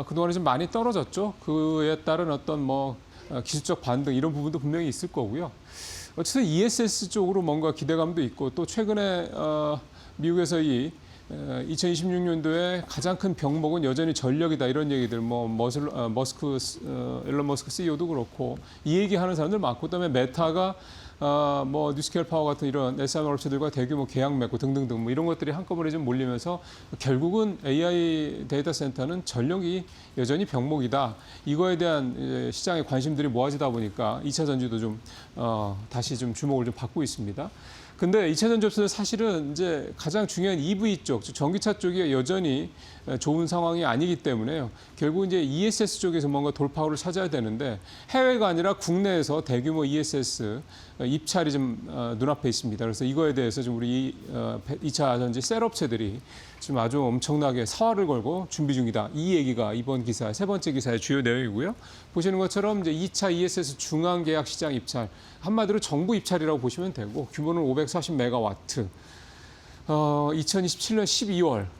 F: 그동안에 좀 많이 떨어졌죠. 그에 따른 어떤 뭐 기술적 반등 이런 부분도 분명히 있을 거고요. 어쨌든 ESS 쪽으로 뭔가 기대감도 있고 또 최근에 미국에서 이 2026년도에 가장 큰 병목은 여전히 전력이다 이런 얘기들 뭐 일론 머스크 CEO도 그렇고 이 얘기하는 사람들 많고 그다음에 메타가 뭐 뉴스케일 파워 같은 이런 SMR 업체들과 대규모 계약 맺고 등등등 뭐 이런 것들이 한꺼번에 좀 몰리면서 결국은 AI 데이터 센터는 전력이 여전히 병목이다. 이거에 대한 시장의 관심들이 모아지다 보니까 2차 전지도 좀 다시 좀 주목을 좀 받고 있습니다. 근데 2차 전지 업체는 사실은 이제 가장 중요한 EV 쪽, 전기차 쪽이 여전히 좋은 상황이 아니기 때문에요. 결국 이제 ESS 쪽에서 뭔가 돌파구를 찾아야 되는데 해외가 아니라 국내에서 대규모 ESS 입찰이 좀 눈앞에 있습니다. 그래서 이거에 대해서 좀 우리 2차 전지 셀 업체들이 지금 아주 엄청나게 사활을 걸고 준비 중이다. 이 얘기가 이번 기사의 세 번째 기사의 주요 내용이고요. 보시는 것처럼 이제 2차 ESS 중앙 계약 시장 입찰, 한마디로 정부 입찰이라고 보시면 되고 규모는 540메가와트. 2027년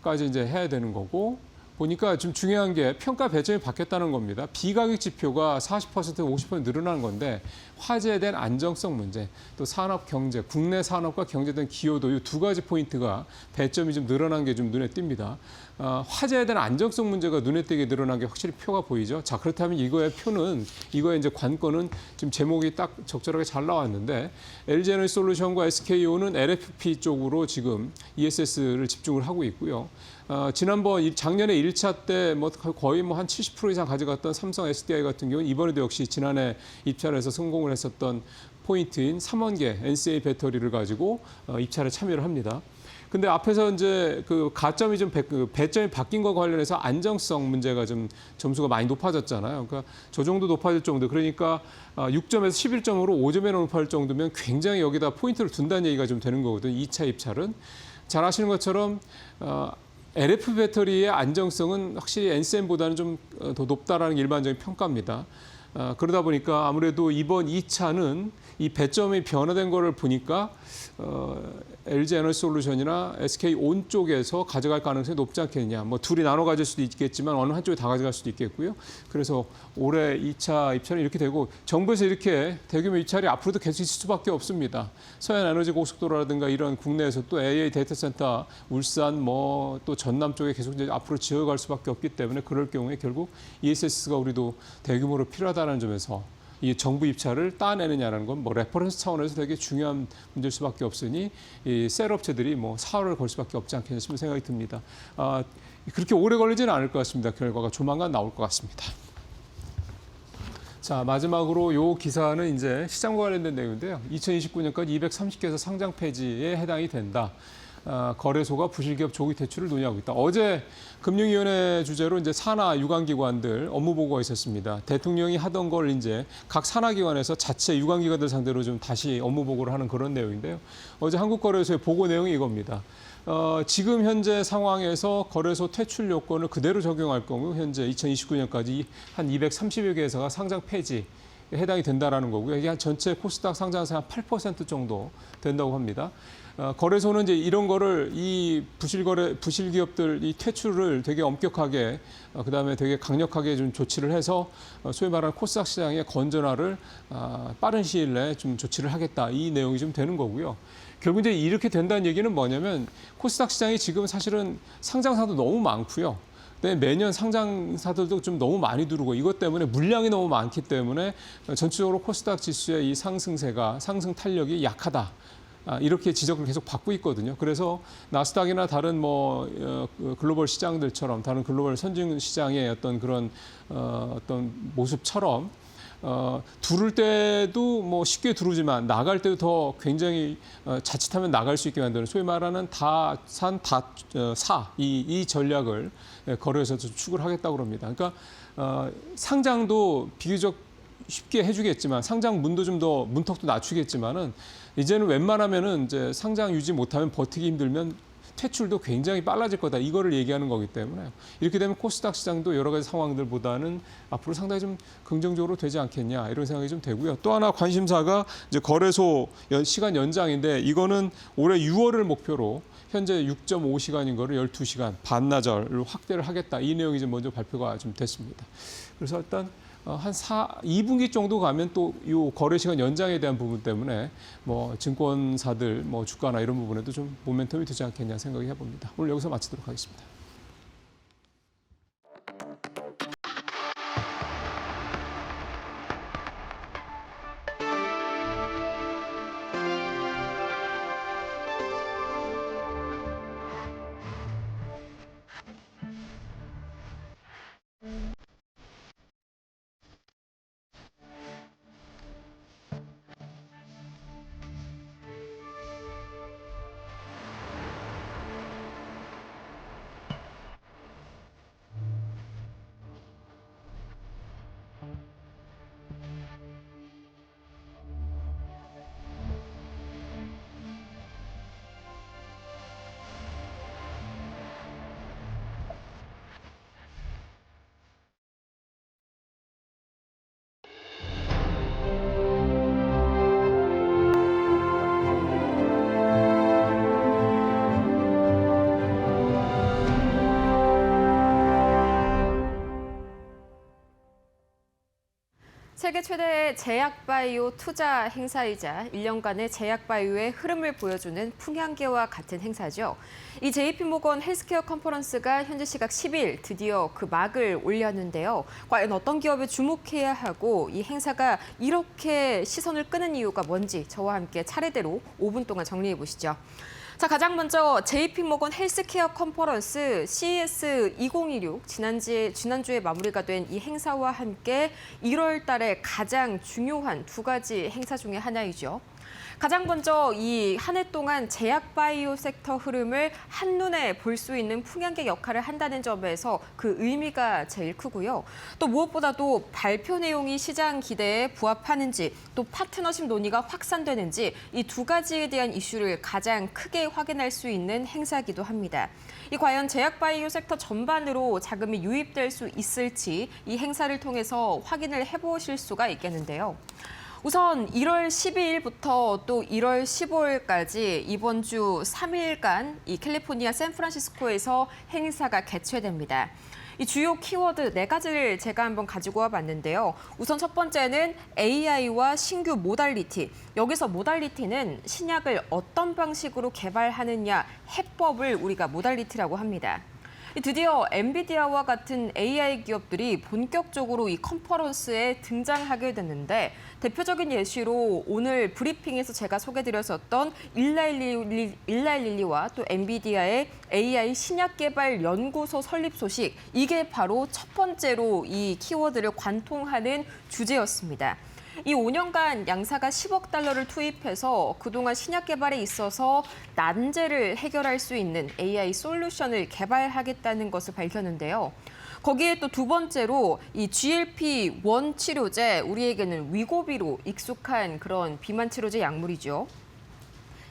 F: 12월까지 이제 해야 되는 거고 보니까 좀 중요한 게 평가 배점이 바뀌었다는 겁니다. 비가격 지표가 40% 50% 늘어난 건데 화재에 대한 안정성 문제, 또 산업 경제, 국내 산업과 경제에 대한 기여도 이 두 가지 포인트가 배점이 좀 늘어난 게 좀 눈에 띕니다. 화재에 대한 안정성 문제가 눈에 띄게 늘어난 게 확실히 표가 보이죠. 자, 그렇다면 이거의 이제 관건은 지금 제목이 딱 적절하게 잘 나왔는데 LG에너지솔루션과 SK온은 LFP 쪽으로 지금 ESS를 집중을 하고 있고요. 지난번 작년에 1차 때 뭐 거의 뭐 한 70% 이상 가져갔던 삼성 SDI 같은 경우는 이번에도 역시 지난해 입찰에서 성공을 했었던 포인트인 3원계 NCA 배터리를 가지고 입찰에 참여를 합니다. 근데 앞에서 이제 그 가점이 좀 배점이 바뀐 것과 관련해서 안정성 문제가 좀 점수가 많이 높아졌잖아요. 그러니까 저 정도 높아질 정도. 그러니까 6점에서 11점으로 5점에 높아질 정도면 굉장히 여기다 포인트를 둔다는 얘기가 좀 되는 거거든요. 2차 입찰은. 잘 아시는 것처럼 LF 배터리의 안정성은 확실히 NCM보다는 좀 더 높다라는 일반적인 평가입니다. 그러다 보니까 아무래도 이번 2차는 이 배점이 변화된 거를 보니까 LG에너지솔루션이나 SK온 쪽에서 가져갈 가능성이 높지 않겠냐. 뭐 둘이 나눠 가질 수도 있겠지만 어느 한쪽에 다 가져갈 수도 있겠고요. 그래서 올해 2차 입찰은 이렇게 되고 정부에서 이렇게 대규모 입찰이 앞으로도 계속 있을 수밖에 없습니다. 서해안 에너지 고속도로라든가 이런 국내에서 또 AA 데이터 센터, 울산 뭐 또 전남 쪽에 계속 이제 앞으로 지어갈 수밖에 없기 때문에 그럴 경우에 결국 ESS가 우리도 대규모로 필요하다는 점에서 이 정부 입찰을 따내느냐는 건 뭐 레퍼런스 차원에서 되게 중요한 문제일 수밖에 없으니 이 셀업체들이 뭐 사활을 걸 수밖에 없지 않겠냐 싶은 생각이 듭니다. 그렇게 오래 걸리지는 않을 것 같습니다. 결과가 조만간 나올 것 같습니다. 자, 마지막으로 이 기사는 이제 시장과 관련된 내용인데요. 2029년까지 230개에서 상장 폐지에 해당이 된다. 거래소가 부실기업 조기 퇴출을 논의하고 있다. 어제 금융위원회 주재로 이제 산하 유관기관들 업무 보고가 있었습니다. 대통령이 하던 걸 이제 각 산하기관에서 자체 유관기관들 상대로 좀 다시 업무 보고를 하는 그런 내용인데요. 어제 한국거래소의 보고 내용이 이겁니다. 지금 현재 상황에서 거래소 퇴출 요건을 그대로 적용할 경우 현재 2029년까지 한 230여 개 회사가 상장 폐지에 해당이 된다라는 거고요. 이게 한 전체 코스닥 상장세 한 8% 정도 된다고 합니다. 거래소는 이제 이런 거를 이 부실기업들 이 퇴출을 되게 엄격하게 그다음에 되게 강력하게 좀 조치를 해서 소위 말하는 코스닥 시장의 건전화를 빠른 시일 내에 좀 조치를 하겠다 이 내용이 좀 되는 거고요. 결국 이제 이렇게 된다는 얘기는 뭐냐면 코스닥 시장이 지금 사실은 상장사도 너무 많고요. 매년 상장사들도 좀 너무 많이 들어오고 이것 때문에 물량이 너무 많기 때문에 전체적으로 코스닥 지수의 이 상승세가 상승 탄력이 약하다. 이렇게 지적을 계속 받고 있거든요. 그래서 나스닥이나 다른 글로벌 시장들처럼 다른 글로벌 선진 시장의 어떤 그런 어떤 모습처럼 두를 때도 쉽게 두르지만 나갈 때도 더 굉장히 자칫하면 나갈 수 있게 만드는 소위 말하는 다산 다사 이 전략을 거래소에서 추구를 하겠다고 합니다. 그러니까 상장도 비교적 쉽게 해주겠지만 상장 문도 좀 더 문턱도 낮추겠지만은 이제는 웬만하면은 이제 상장 유지 못하면 버티기 힘들면 퇴출도 굉장히 빨라질 거다. 이거를 얘기하는 거기 때문에 이렇게 되면 코스닥 시장도 여러 가지 상황들보다는 앞으로 상당히 좀 긍정적으로 되지 않겠냐 이런 생각이 좀 되고요. 또 하나 관심사가 이제 거래소 시간 연장인데 이거는 올해 6월을 목표로 현재 6.5시간인 거를 12시간 반나절로 확대를 하겠다. 이 내용이 좀 먼저 발표가 좀 됐습니다. 그래서 일단 한 2분기 정도 가면 또 이 거래 시간 연장에 대한 부분 때문에 증권사들 주가나 이런 부분에도 좀 모멘텀이 되지 않겠냐 생각이 해봅니다. 오늘 여기서 마치도록 하겠습니다.
A: 세계 최대의 제약바이오 투자 행사이자 1년간의 제약바이오의 흐름을 보여주는 풍향계와 같은 행사죠. 이 JP모건 헬스케어 컨퍼런스가 현지 시각 10일 드디어 그 막을 올렸는데요. 과연 어떤 기업에 주목해야 하고 이 행사가 이렇게 시선을 끄는 이유가 뭔지 저와 함께 차례대로 5분 동안 정리해 보시죠. 자, 가장 먼저 JP모건 헬스케어 컨퍼런스 CES 2026 지난주에 마무리가 된 이 행사와 함께 1월 달에 가장 중요한 두 가지 행사 중에 하나이죠. 가장 먼저 이 한 해 동안 제약 바이오 섹터 흐름을 한눈에 볼 수 있는 풍향계 역할을 한다는 점에서 그 의미가 제일 크고요. 또 무엇보다도 발표 내용이 시장 기대에 부합하는지 또 파트너십 논의가 확산되는지 이 두 가지에 대한 이슈를 가장 크게 확인할 수 있는 행사이기도 합니다. 이 과연 제약 바이오 섹터 전반으로 자금이 유입될 수 있을지 이 행사를 통해서 확인을 해보실 수가 있겠는데요. 우선 1월 12일부터 또 1월 15일까지 이번 주 3일간 이 캘리포니아 샌프란시스코에서 행사가 개최됩니다. 이 주요 키워드 4가지를 제가 한번 가지고 와봤는데요. 우선 첫 번째는 AI와 신규 모달리티. 여기서 모달리티는 신약을 어떤 방식으로 개발하느냐 해법을 우리가 모달리티라고 합니다. 드디어 엔비디아와 같은 AI 기업들이 본격적으로 이 컨퍼런스에 등장하게 됐는데 대표적인 예시로 오늘 브리핑에서 제가 소개드렸었던 일라일릴리와 또 엔비디아의 AI 신약 개발 연구소 설립 소식, 이게 바로 첫 번째로 이 키워드를 관통하는 주제였습니다. 이 5년간 양사가 10억 달러를 투입해서 그동안 신약 개발에 있어서 난제를 해결할 수 있는 AI 솔루션을 개발하겠다는 것을 밝혔는데요. 거기에 또 두 번째로 이 GLP-1 치료제, 우리에게는 위고비로 익숙한 그런 비만 치료제 약물이죠.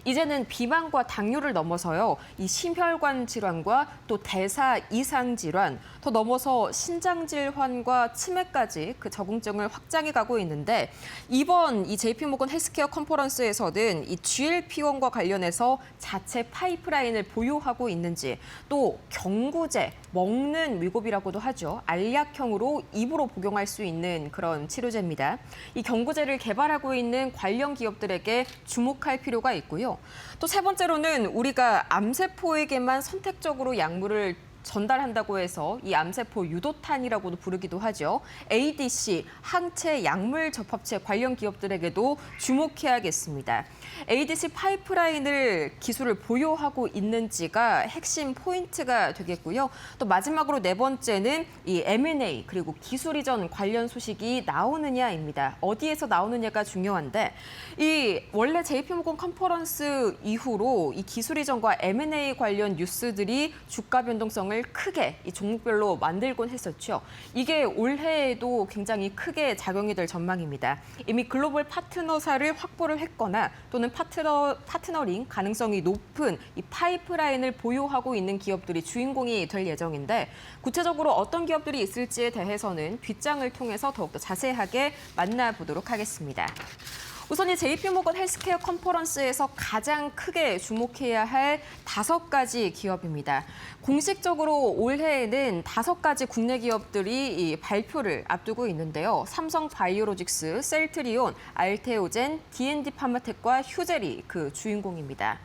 A: 이제는 비만과 당뇨를 넘어서요, 이 심혈관 질환과 또 대사 이상 질환, 더 넘어서 신장 질환과 치매까지 그 적응증을 확장해 가고 있는데 이번 이 JP모건 헬스케어 컨퍼런스에서는 이 GLP-1과 관련해서 자체 파이프라인을 보유하고 있는지, 또 경구제, 먹는 위고비라고도 하죠. 알약형으로 입으로 복용할 수 있는 그런 치료제입니다. 이 경구제를 개발하고 있는 관련 기업들에게 주목할 필요가 있고요. 또 세 번째로는 우리가 암세포에게만 선택적으로 약물을 전달한다고 해서 이 암세포 유도탄이라고도 부르기도 하죠. ADC, 항체 약물 접합체 관련 기업들에게도 주목해야겠습니다. ADC 파이프라인을 기술을 보유하고 있는지가 핵심 포인트가 되겠고요. 또 마지막으로 네 번째는 이 M&A 그리고 기술 이전 관련 소식이 나오느냐입니다. 어디에서 나오느냐가 중요한데 이 원래 JP모건 컨퍼런스 이후로 이 기술 이전과 M&A 관련 뉴스들이 주가 변동성을 크게 이 종목별로 만들곤 했었죠. 이게 올해에도 굉장히 크게 작용이 될 전망입니다. 이미 글로벌 파트너사를 확보를 했거나 또는 파트너링 가능성이 높은 이 파이프라인을 보유하고 있는 기업들이 주인공이 될 예정인데 구체적으로 어떤 기업들이 있을지에 대해서는 뒷장을 통해서 더욱더 자세하게 만나보도록 하겠습니다. 우선 이 JP모건 헬스케어 컨퍼런스에서 가장 크게 주목해야 할 5가지 기업입니다. 공식적으로 올해에는 5가지 국내 기업들이 이 발표를 앞두고 있는데요. 삼성바이오로직스, 셀트리온, 알테오젠, D&D 파마텍과 휴젤이 그 주인공입니다.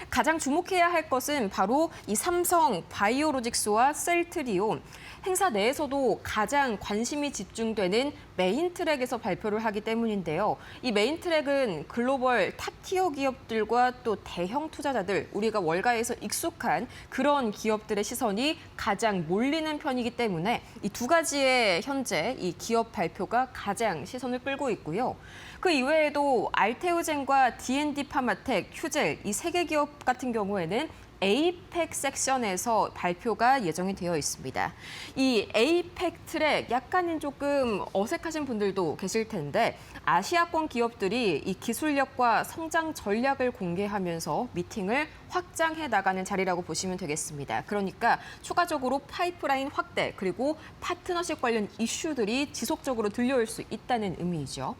A: 가장 주목해야 할 것은 바로 이 삼성바이오로직스와 셀트리온, 행사 내에서도 가장 관심이 집중되는 메인 트랙에서 발표를 하기 때문인데요. 이 메인 트랙은 글로벌 탑티어 기업들과 또 대형 투자자들, 우리가 월가에서 익숙한 그런 기업들의 시선이 가장 몰리는 편이기 때문에 이 두 가지의 현재 이 기업 발표가 가장 시선을 끌고 있고요. 그 이외에도 알테오젠과 D&D 파마텍, 휴젤 이 3개 기업 같은 경우에는 APEC 섹션에서 발표가 예정이 되어 있습니다. 이 APEC 트랙 약간은 조금 어색하신 분들도 계실 텐데 아시아권 기업들이 이 기술력과 성장 전략을 공개하면서 미팅을 확장해 나가는 자리라고 보시면 되겠습니다. 그러니까 추가적으로 파이프라인 확대 그리고 파트너십 관련 이슈들이 지속적으로 들려올 수 있다는 의미이죠.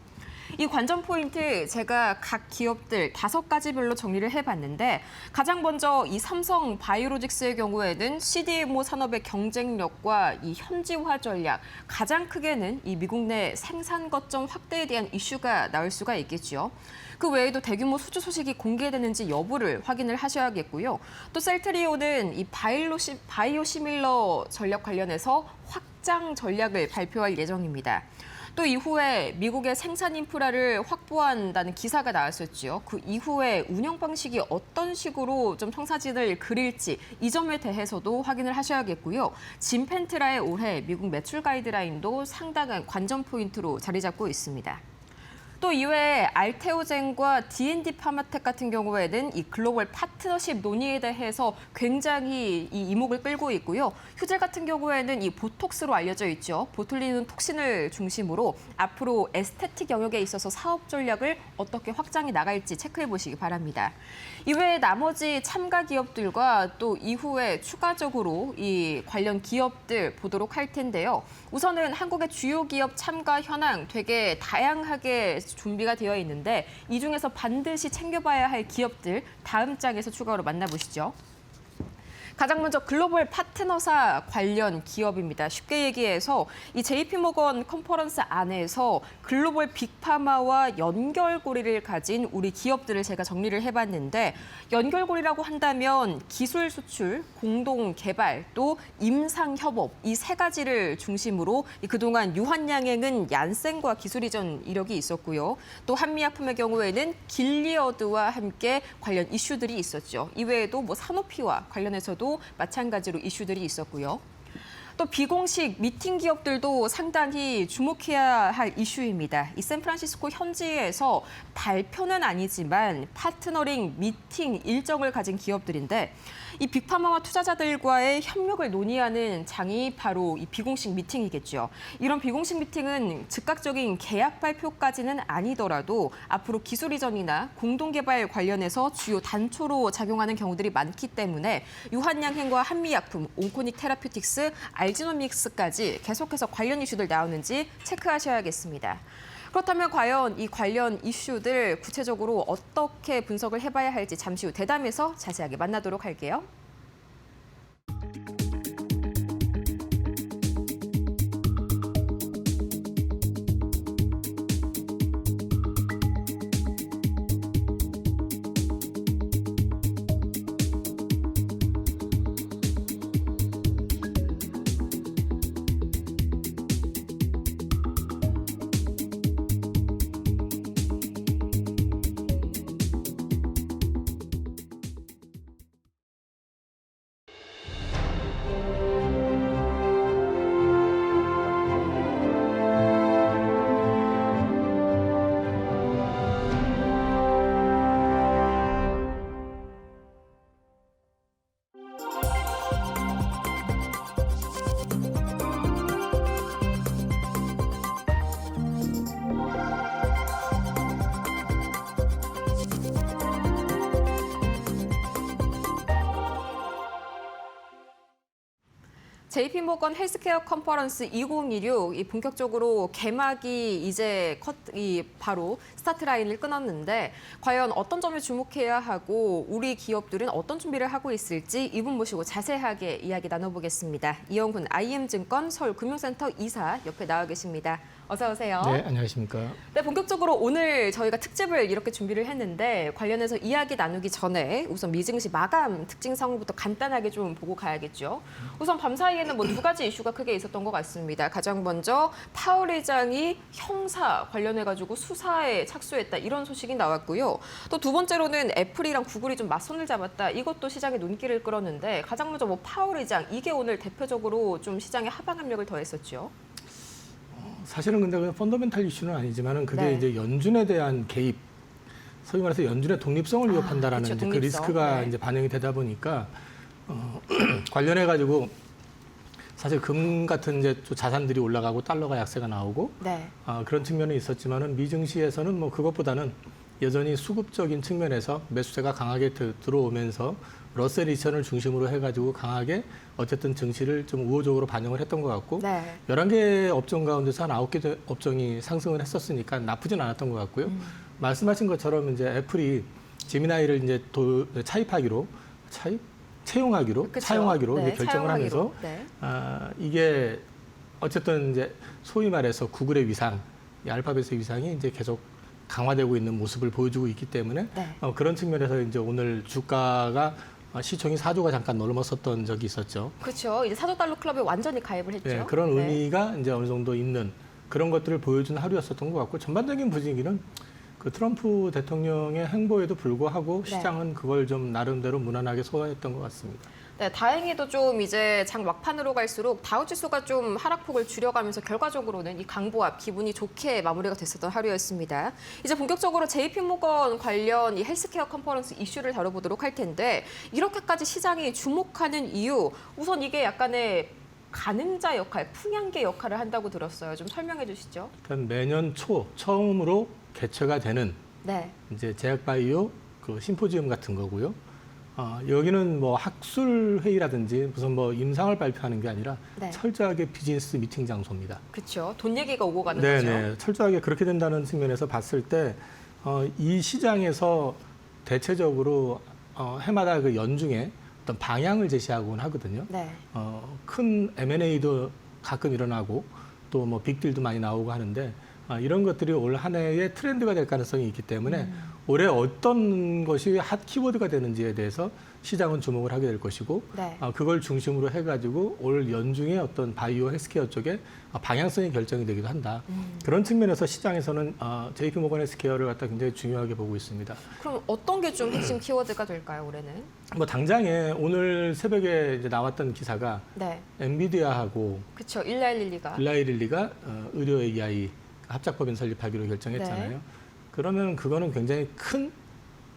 A: 이 관전 포인트 제가 각 기업들 5가지별로 정리를 해봤는데 가장 먼저 이 삼성 바이오로직스의 경우에는 CDMO 산업의 경쟁력과 이 현지화 전략, 가장 크게는 이 미국 내 생산 거점 확대에 대한 이슈가 나올 수가 있겠죠. 그 외에도 대규모 수주 소식이 공개되는지 여부를 확인을 하셔야겠고요. 또 셀트리온은 이 바이오시밀러 전략 관련해서 확장 전략을 발표할 예정입니다. 또 이후에 미국의 생산 인프라를 확보한다는 기사가 나왔었죠. 그 이후에 운영 방식이 어떤 식으로 좀 청사진을 그릴지 이 점에 대해서도 확인을 하셔야겠고요. 진펜트라의 올해 미국 매출 가이드라인도 상당한 관전 포인트로 자리 잡고 있습니다. 또 이외에 알테오젠과 D&D 파마텍 같은 경우에는 이 글로벌 파트너십 논의에 대해서 굉장히 이 이목을 끌고 있고요. 휴젤 같은 경우에는 이 보톡스로 알려져 있죠. 보툴리는 톡신을 중심으로 앞으로 에스테틱 영역에 있어서 사업 전략을 어떻게 확장해 나갈지 체크해 보시기 바랍니다. 이외에 나머지 참가 기업들과 또 이후에 추가적으로 이 관련 기업들 보도록 할 텐데요. 우선은 한국의 주요 기업 참가 현황 되게 다양하게 준비가 되어 있는데 이 중에서 반드시 챙겨봐야 할 기업들 다음 장에서 추가로 만나보시죠. 가장 먼저 글로벌 파트너사 관련 기업입니다. 쉽게 얘기해서 이 JP모건 컨퍼런스 안에서 글로벌 빅파마와 연결고리를 가진 우리 기업들을 제가 정리를 해봤는데 연결고리라고 한다면 기술 수출, 공동 개발, 또 임상 협업 이 세 가지를 중심으로 그동안 유한양행은 얀센과 기술 이전 이력이 있었고요. 또 한미약품의 경우에는 길리어드와 함께 관련 이슈들이 있었죠. 이외에도 뭐 산오피와 관련해서도 마찬가지로 이슈들이 있었고요. 또 비공식 미팅 기업들도 상당히 주목해야 할 이슈입니다. 이 샌프란시스코 현지에서 발표는 아니지만 파트너링 미팅 일정을 가진 기업들인데 이 빅파마와 투자자들과의 협력을 논의하는 장이 바로 이 비공식 미팅이겠죠. 이런 비공식 미팅은 즉각적인 계약 발표까지는 아니더라도 앞으로 기술 이전이나 공동개발 관련해서 주요 단초로 작용하는 경우들이 많기 때문에 유한양행과 한미약품, 온코닉 테라퓨틱스, 알지노믹스까지 계속해서 관련 이슈들 나오는지 체크하셔야겠습니다. 그렇다면 과연 이 관련 이슈들 구체적으로 어떻게 분석을 해봐야 할지 잠시 후 대담에서 자세하게 만나도록 할게요. JP모건 헬스케어 컨퍼런스 2016 이 본격적으로 개막이 이제 바로 스타트 라인을 끊었는데 과연 어떤 점에 주목해야 하고 우리 기업들은 어떤 준비를 하고 있을지 이분 모시고 자세하게 이야기 나눠보겠습니다. 이영훈 IM증권 서울금융센터 이사 옆에 나와 계십니다. 어서 오세요.
G: 네, 안녕하십니까.
A: 네, 본격적으로 오늘 저희가 특집을 이렇게 준비를 했는데 관련해서 이야기 나누기 전에 우선 미증시 마감 특징 상황부터 간단하게 좀 보고 가야겠죠. 우선 밤 사이에는 뭐 두 가지 이슈가 크게 있었던 것 같습니다. 가장 먼저 파월 의장이 형사 관련해가지고 수사에 착수했다 이런 소식이 나왔고요. 또 두 번째로는 애플이랑 구글이 좀 맞선을 잡았다. 이것도 시장의 눈길을 끌었는데 가장 먼저 뭐 파월 의장 이게 오늘 대표적으로 좀 시장에 하방 압력을 더했었죠.
G: 사실은 근데 그 펀더멘탈 이슈는 아니지만은 그게
A: 네.
G: 이제 연준에 대한 개입, 소위 말해서 연준의 독립성을 위협한다라는
A: 그렇죠,
G: 이제 그
A: 독립성.
G: 리스크가
A: 네.
G: 이제 반영이 되다 보니까 관련해 가지고 사실 금 같은 이제 또 자산들이 올라가고 달러가 약세가 나오고
A: 네.
G: 그런 측면이 있었지만은 미증시에서는 뭐 그것보다는 여전히 수급적인 측면에서 매수세가 강하게 들어오면서 러셀 2000을 중심으로 해가지고 강하게 어쨌든 증시를 좀 우호적으로 반영을 했던 것 같고
A: 네.
G: 11개 업종 가운데서 한 9개 업종이 상승을 했었으니까 나쁘진 않았던 것 같고요. 말씀하신 것처럼 이제 애플이 제미나이를 이제 채용하기로
A: 그쵸?
G: 차용하기로
A: 네,
G: 이제 결정을
A: 차용하기로.
G: 하면서
A: 네.
G: 이게 어쨌든 이제 소위 말해서 구글의 위상, 이 알파벳의 위상이 이제 계속 강화되고 있는 모습을 보여주고 있기 때문에
A: 네.
G: 그런 측면에서 이제 오늘 주가가 시총이 4조가 잠깐 넘었었던 적이 있었죠.
A: 그렇죠. 이제 사조달러 클럽에 완전히 가입을 했죠.
G: 네, 그런
A: 네.
G: 의미가 이제 어느 정도 있는 그런 것들을 보여준 하루였었던 것 같고 전반적인 분위기는 그 트럼프 대통령의 행보에도 불구하고
A: 네.
G: 시장은 그걸 좀 나름대로 무난하게 소화했던 것 같습니다.
A: 네, 다행히도 좀 이제 장 막판으로 갈수록 다우지수가 좀 하락폭을 줄여가면서 결과적으로는 이 강보합 기분이 좋게 마무리가 됐었던 하루였습니다. 이제 본격적으로 JP모건 관련 이 헬스케어 컨퍼런스 이슈를 다뤄보도록 할 텐데 이렇게까지 시장이 주목하는 이유 우선 이게 약간의 가늠자 역할, 풍향계 역할을 한다고 들었어요. 좀 설명해 주시죠.
G: 일단 매년 초 처음으로 개최가 되는
A: 네.
G: 이제 제약바이오 그 심포지엄 같은 거고요. 여기는 뭐 학술 회의라든지 무슨 뭐 임상을 발표하는 게 아니라
A: 네.
G: 철저하게 비즈니스 미팅 장소입니다.
A: 그렇죠. 돈 얘기가 오고 가는 거죠.
G: 네네. 철저하게 그렇게 된다는 측면에서 봤을 때 이 시장에서 대체적으로 해마다 그 연중에 어떤 방향을 제시하곤 하거든요.
A: 네.
G: 큰 M&A도 가끔 일어나고 또 뭐 빅딜도 많이 나오고 하는데 이런 것들이 올 한 해의 트렌드가 될 가능성이 있기 때문에 올해 어떤 것이 핫 키워드가 되는지에 대해서 시장은 주목을 하게 될 것이고
A: 네.
G: 그걸 중심으로 해가지고 올 연중에 어떤 바이오 헬스케어 쪽에 방향성이 결정이 되기도 한다. 그런 측면에서 시장에서는 JP모건 헬스케어를 갖다 굉장히 중요하게 보고 있습니다.
A: 그럼 어떤 게 좀 핵심 키워드가 될까요, 올해는?
G: 뭐 당장에 오늘 새벽에 이제 나왔던 기사가
A: 네.
G: 엔비디아하고
A: 그렇죠. 일라일릴리가.
G: 일라이릴리가 의료 AI 합작법인 설립하기로 결정했잖아요.
A: 네.
G: 그러면 그거는 굉장히 큰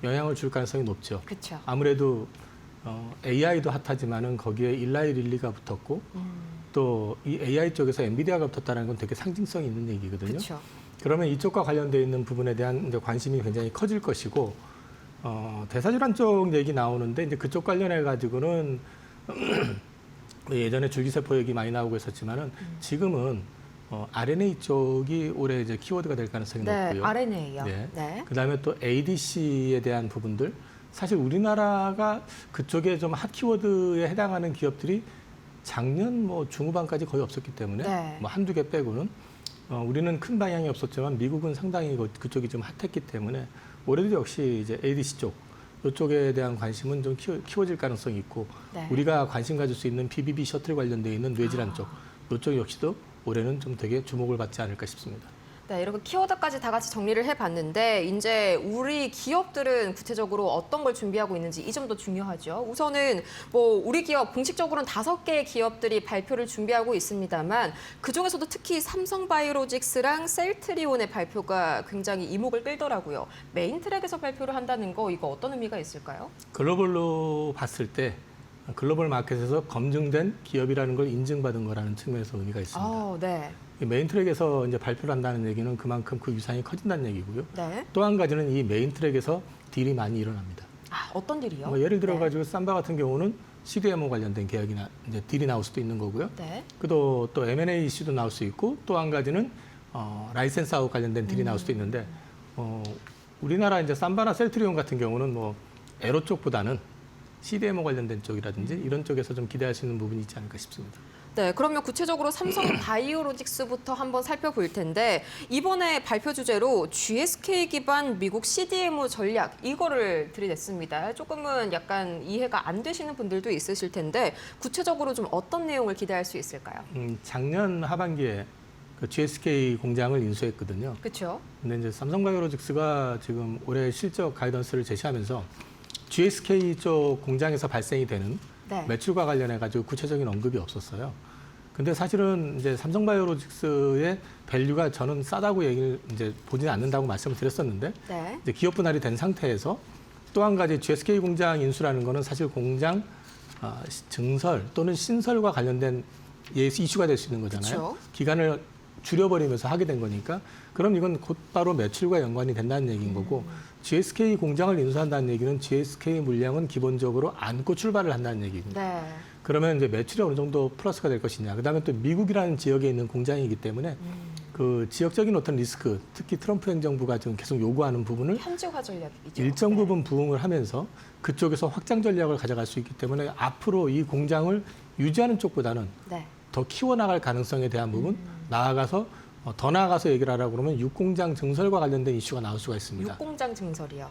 G: 영향을 줄 가능성이 높죠.
A: 그렇죠.
G: 아무래도 AI도 핫하지만은 거기에 일라이릴리가 붙었고 또 이 AI 쪽에서 엔비디아가 붙었다는 건 되게 상징성이 있는 얘기거든요.
A: 그렇죠.
G: 그러면 이쪽과 관련되어 있는 부분에 대한 이제 관심이 굉장히 커질 것이고 대사질환 쪽 얘기 나오는데 이제 그쪽 관련해 가지고는 예전에 줄기세포 얘기 많이 나오고 있었지만은 지금은 RNA 쪽이 올해 이제 키워드가 될 가능성이
A: 네,
G: 높고요.
A: RNA요.
G: 네.
A: 네.
G: 그다음에 또 ADC에 대한 부분들 사실 우리나라가 그쪽에 좀 핫 키워드에 해당하는 기업들이 작년 뭐 중후반까지 거의 없었기 때문에
A: 네.
G: 뭐 한두 개 빼고는 우리는 큰 방향이 없었지만 미국은 상당히 그쪽이 좀 핫했기 때문에 올해도 역시 이제 ADC 쪽 이쪽에 대한 관심은 좀 키워질 가능성이 있고
A: 네.
G: 우리가 관심 가질 수 있는 BBB 셔틀 관련되어 있는 뇌질환 쪽 이쪽 역시도 올해는 좀 되게 주목을 받지 않을까 싶습니다.
A: 네, 이렇게 키워드까지 다 같이 정리를 해봤는데 이제 우리 기업들은 구체적으로 어떤 걸 준비하고 있는지 이 점도 중요하죠. 우선은 뭐 우리 기업 공식적으로는 5개의 기업들이 발표를 준비하고 있습니다만 그중에서도 특히 삼성바이오로직스랑 셀트리온의 발표가 굉장히 이목을 끌더라고요. 메인 트랙에서 발표를 한다는 거 이거 어떤 의미가 있을까요?
G: 글로벌로 봤을 때 글로벌 마켓에서 검증된 기업이라는 걸 인증받은 거라는 측면에서 의미가 있습니다.
A: 네.
G: 메인 트랙에서 이제 발표를 한다는 얘기는 그만큼 그 위상이 커진다는 얘기고요.
A: 네.
G: 또 한 가지는 이 메인 트랙에서 딜이 많이 일어납니다.
A: 어떤 일이요?
G: 뭐 예를 들어
A: 네.
G: 가지고 삼바 같은 경우는 CDMO 관련된 계약이나 이제 딜이 나올 수도 있는 거고요.
A: 네.
G: 또 M&A 이슈도 나올 수 있고 또 한 가지는 라이센스하고 관련된 딜이 나올 수도 있는데 우리나라 이제 삼바나 셀트리온 같은 경우는 뭐 에로 쪽보다는 CDMO 관련된 쪽이라든지 이런 쪽에서 좀 기대할 수 있는 부분이 있지 않을까 싶습니다.
A: 네, 그러면 구체적으로 삼성바이오로직스부터 한번 살펴볼 텐데 이번에 발표 주제로 GSK 기반 미국 CDMO 전략 이거를 들이댔습니다. 조금은 약간 이해가 안 되시는 분들도 있으실 텐데 구체적으로 좀 어떤 내용을 기대할 수 있을까요?
G: 작년 하반기에 그 GSK 공장을 인수했거든요.
A: 그렇죠.
G: 근데 이제 삼성바이오로직스가 지금 올해 실적 가이던스를 제시하면서 GSK 쪽 공장에서 발생이 되는
A: 네.
G: 매출과 관련해 가지고 구체적인 언급이 없었어요. 근데 사실은 이제 삼성바이오로직스의 밸류가 저는 싸다고 얘기를 이제 보지는 않는다고 말씀을 드렸었는데
A: 네.
G: 이제 기업 분할이 된 상태에서 또 한 가지 GSK 공장 인수라는 거는 사실 공장 증설 또는 신설과 관련된 이슈가 될 수 있는 거잖아요.
A: 그쵸.
G: 기간을 줄여버리면서 하게 된 거니까 그럼 이건 곧바로 매출과 연관이 된다는 얘기인 거고 GSK 공장을 인수한다는 얘기는 GSK 물량은 기본적으로 안고 출발을 한다는 얘기입니다.
A: 네.
G: 그러면 이제 매출이 어느 정도 플러스가 될 것이냐. 그다음에 또 미국이라는 지역에 있는 공장이기 때문에 그 지역적인 어떤 리스크, 특히 트럼프 행정부가 지금 계속 요구하는 부분을
A: 현지화 전략이죠.
G: 일정
A: 네.
G: 부분 부응을 하면서 그쪽에서 확장 전략을 가져갈 수 있기 때문에 앞으로 이 공장을 유지하는 쪽보다는
A: 네.
G: 더 키워나갈 가능성에 대한 부분, 나아가서 더 나아가서 얘기를 하라고 그러면 육공장 증설과 관련된 이슈가 나올 수가 있습니다.
A: 육공장 증설이요.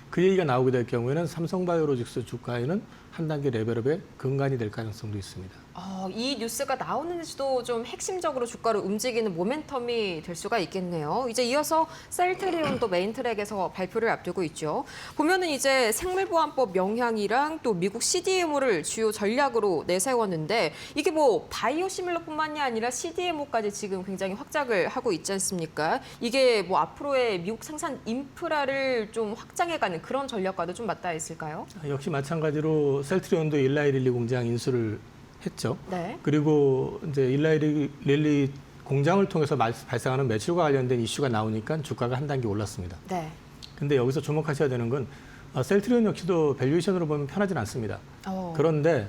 G: 그 얘기가 나오게 될 경우에는 삼성바이오로직스 주가에는 한 단계 레벨업의 근간이 될 가능성도 있습니다.
A: 이 뉴스가 나오는지도 좀 핵심적으로 주가를 움직이는 모멘텀이 될 수가 있겠네요. 이제 이어서 셀트리온도 메인 트랙에서 발표를 앞두고 있죠. 보면은 이제 생물보안법 영향이랑 또 미국 CDMO를 주요 전략으로 내세웠는데 이게 뭐 바이오시밀러뿐만이 아니라 CDMO까지 지금 굉장히 확장을 하고 있지 않습니까? 이게 뭐 앞으로의 미국 생산 인프라를 좀 확장해가는 그런 전략과도 좀 맞닿아 있을까요?
G: 역시 마찬가지로 셀트리온도 일라이릴리 공장 인수를 했죠.
A: 네.
G: 그리고 이제 일라이릴리 공장을 통해서 발생하는 매출과 관련된 이슈가 나오니까 주가가 한 단계 올랐습니다.
A: 네.
G: 근데 여기서 주목하셔야 되는 건 셀트리온 역시도 밸류에이션으로 보면 편하진 않습니다. 그런데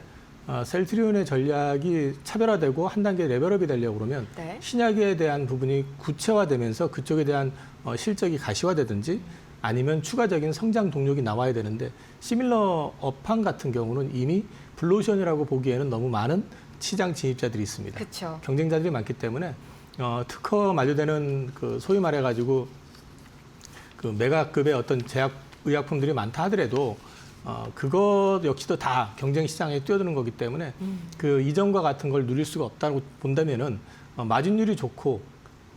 G: 셀트리온의 전략이 차별화되고 한 단계 레벨업이 되려고 그러면
A: 네.
G: 신약에 대한 부분이 구체화되면서 그쪽에 대한 실적이 가시화되든지 아니면 추가적인 성장 동력이 나와야 되는데 시밀러 업황 같은 경우는 이미 블루오션이라고 보기에는 너무 많은 시장 진입자들이 있습니다.
A: 그렇죠.
G: 경쟁자들이 많기 때문에 특허 만료되는 그 소위 말해가지고 그 메가급의 어떤 제약 의약품들이 많다 하더라도 그것 역시도 다 경쟁 시장에 뛰어드는 거기 때문에 그 이전과 같은 걸 누릴 수가 없다고 본다면은 마진율이 좋고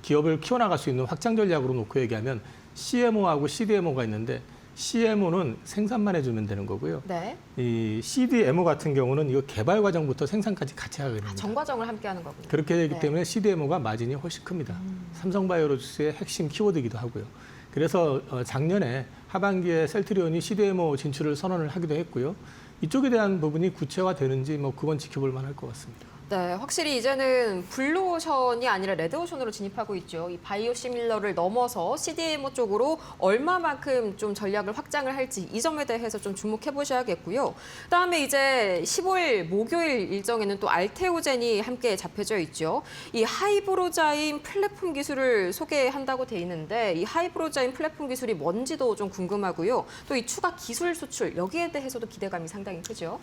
G: 기업을 키워나갈 수 있는 확장 전략으로 놓고 얘기하면 CMO하고 CDMO가 있는데 CMO는 생산만 해주면 되는 거고요.
A: 네.
G: 이 CDMO 같은 경우는 이거 개발 과정부터 생산까지 같이 하게 됩니다.
A: 정과정을 함께 하는 거군요.
G: 그렇게 되기
A: 네.
G: 때문에 CDMO가 마진이 훨씬 큽니다. 삼성바이오로직스의 핵심 키워드이기도 하고요. 그래서 작년에 하반기에 셀트리온이 CDMO 진출을 선언을 하기도 했고요. 이쪽에 대한 부분이 구체화되는지 뭐 그건 지켜볼 만할 것 같습니다.
A: 네, 확실히 이제는 블루오션이 아니라 레드오션으로 진입하고 있죠. 이 바이오시밀러를 넘어서 CDMO 쪽으로 얼마만큼 좀 전략을 확장을 할지 이 점에 대해서 좀 주목해 보셔야겠고요. 그다음에 이제 15일 목요일 일정에는 또 알테오젠이 함께 잡혀져 있죠. 이 하이브로자인 플랫폼 기술을 소개한다고 돼 있는데 이 하이브로자인 플랫폼 기술이 뭔지도 좀 궁금하고요. 또 이 추가 기술 수출 여기에 대해서도 기대감이 상당히 크죠.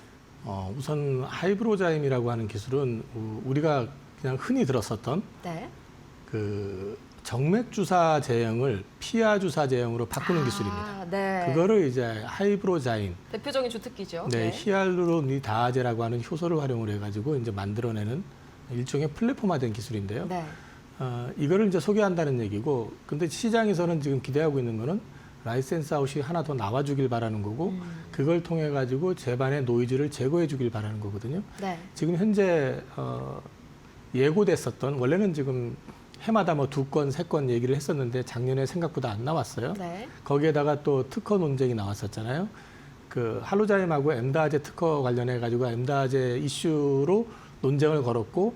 G: 우선 하이브로자임이라고 하는 기술은 우리가 그냥 흔히 들었었던
A: 네.
G: 그 정맥 주사 제형을 피하 주사 제형으로 바꾸는 기술입니다.
A: 네.
G: 그거를 이제 하이브로자임,
A: 대표적인 주특기죠.
G: 네, 히알루로니다제라고 하는 효소를 활용을 해가지고 이제 만들어내는 일종의 플랫폼화된 기술인데요.
A: 네.
G: 이거를 이제 소개한다는 얘기고, 근데 시장에서는 지금 기대하고 있는 거는 라이센스 아웃이 하나 더 나와주길 바라는 거고, 그걸 통해 가지고 제반의 노이즈를 제거해주길 바라는 거거든요.
A: 네.
G: 지금 현재 예고됐었던 원래는 지금 해마다 뭐 2건, 3건 얘기를 했었는데 작년에 생각보다 안 나왔어요.
A: 네.
G: 거기에다가 또 특허 논쟁이 나왔었잖아요. 그 할로자임하고 엠다제 특허 관련해 가지고 엠다제 이슈로 논쟁을 걸었고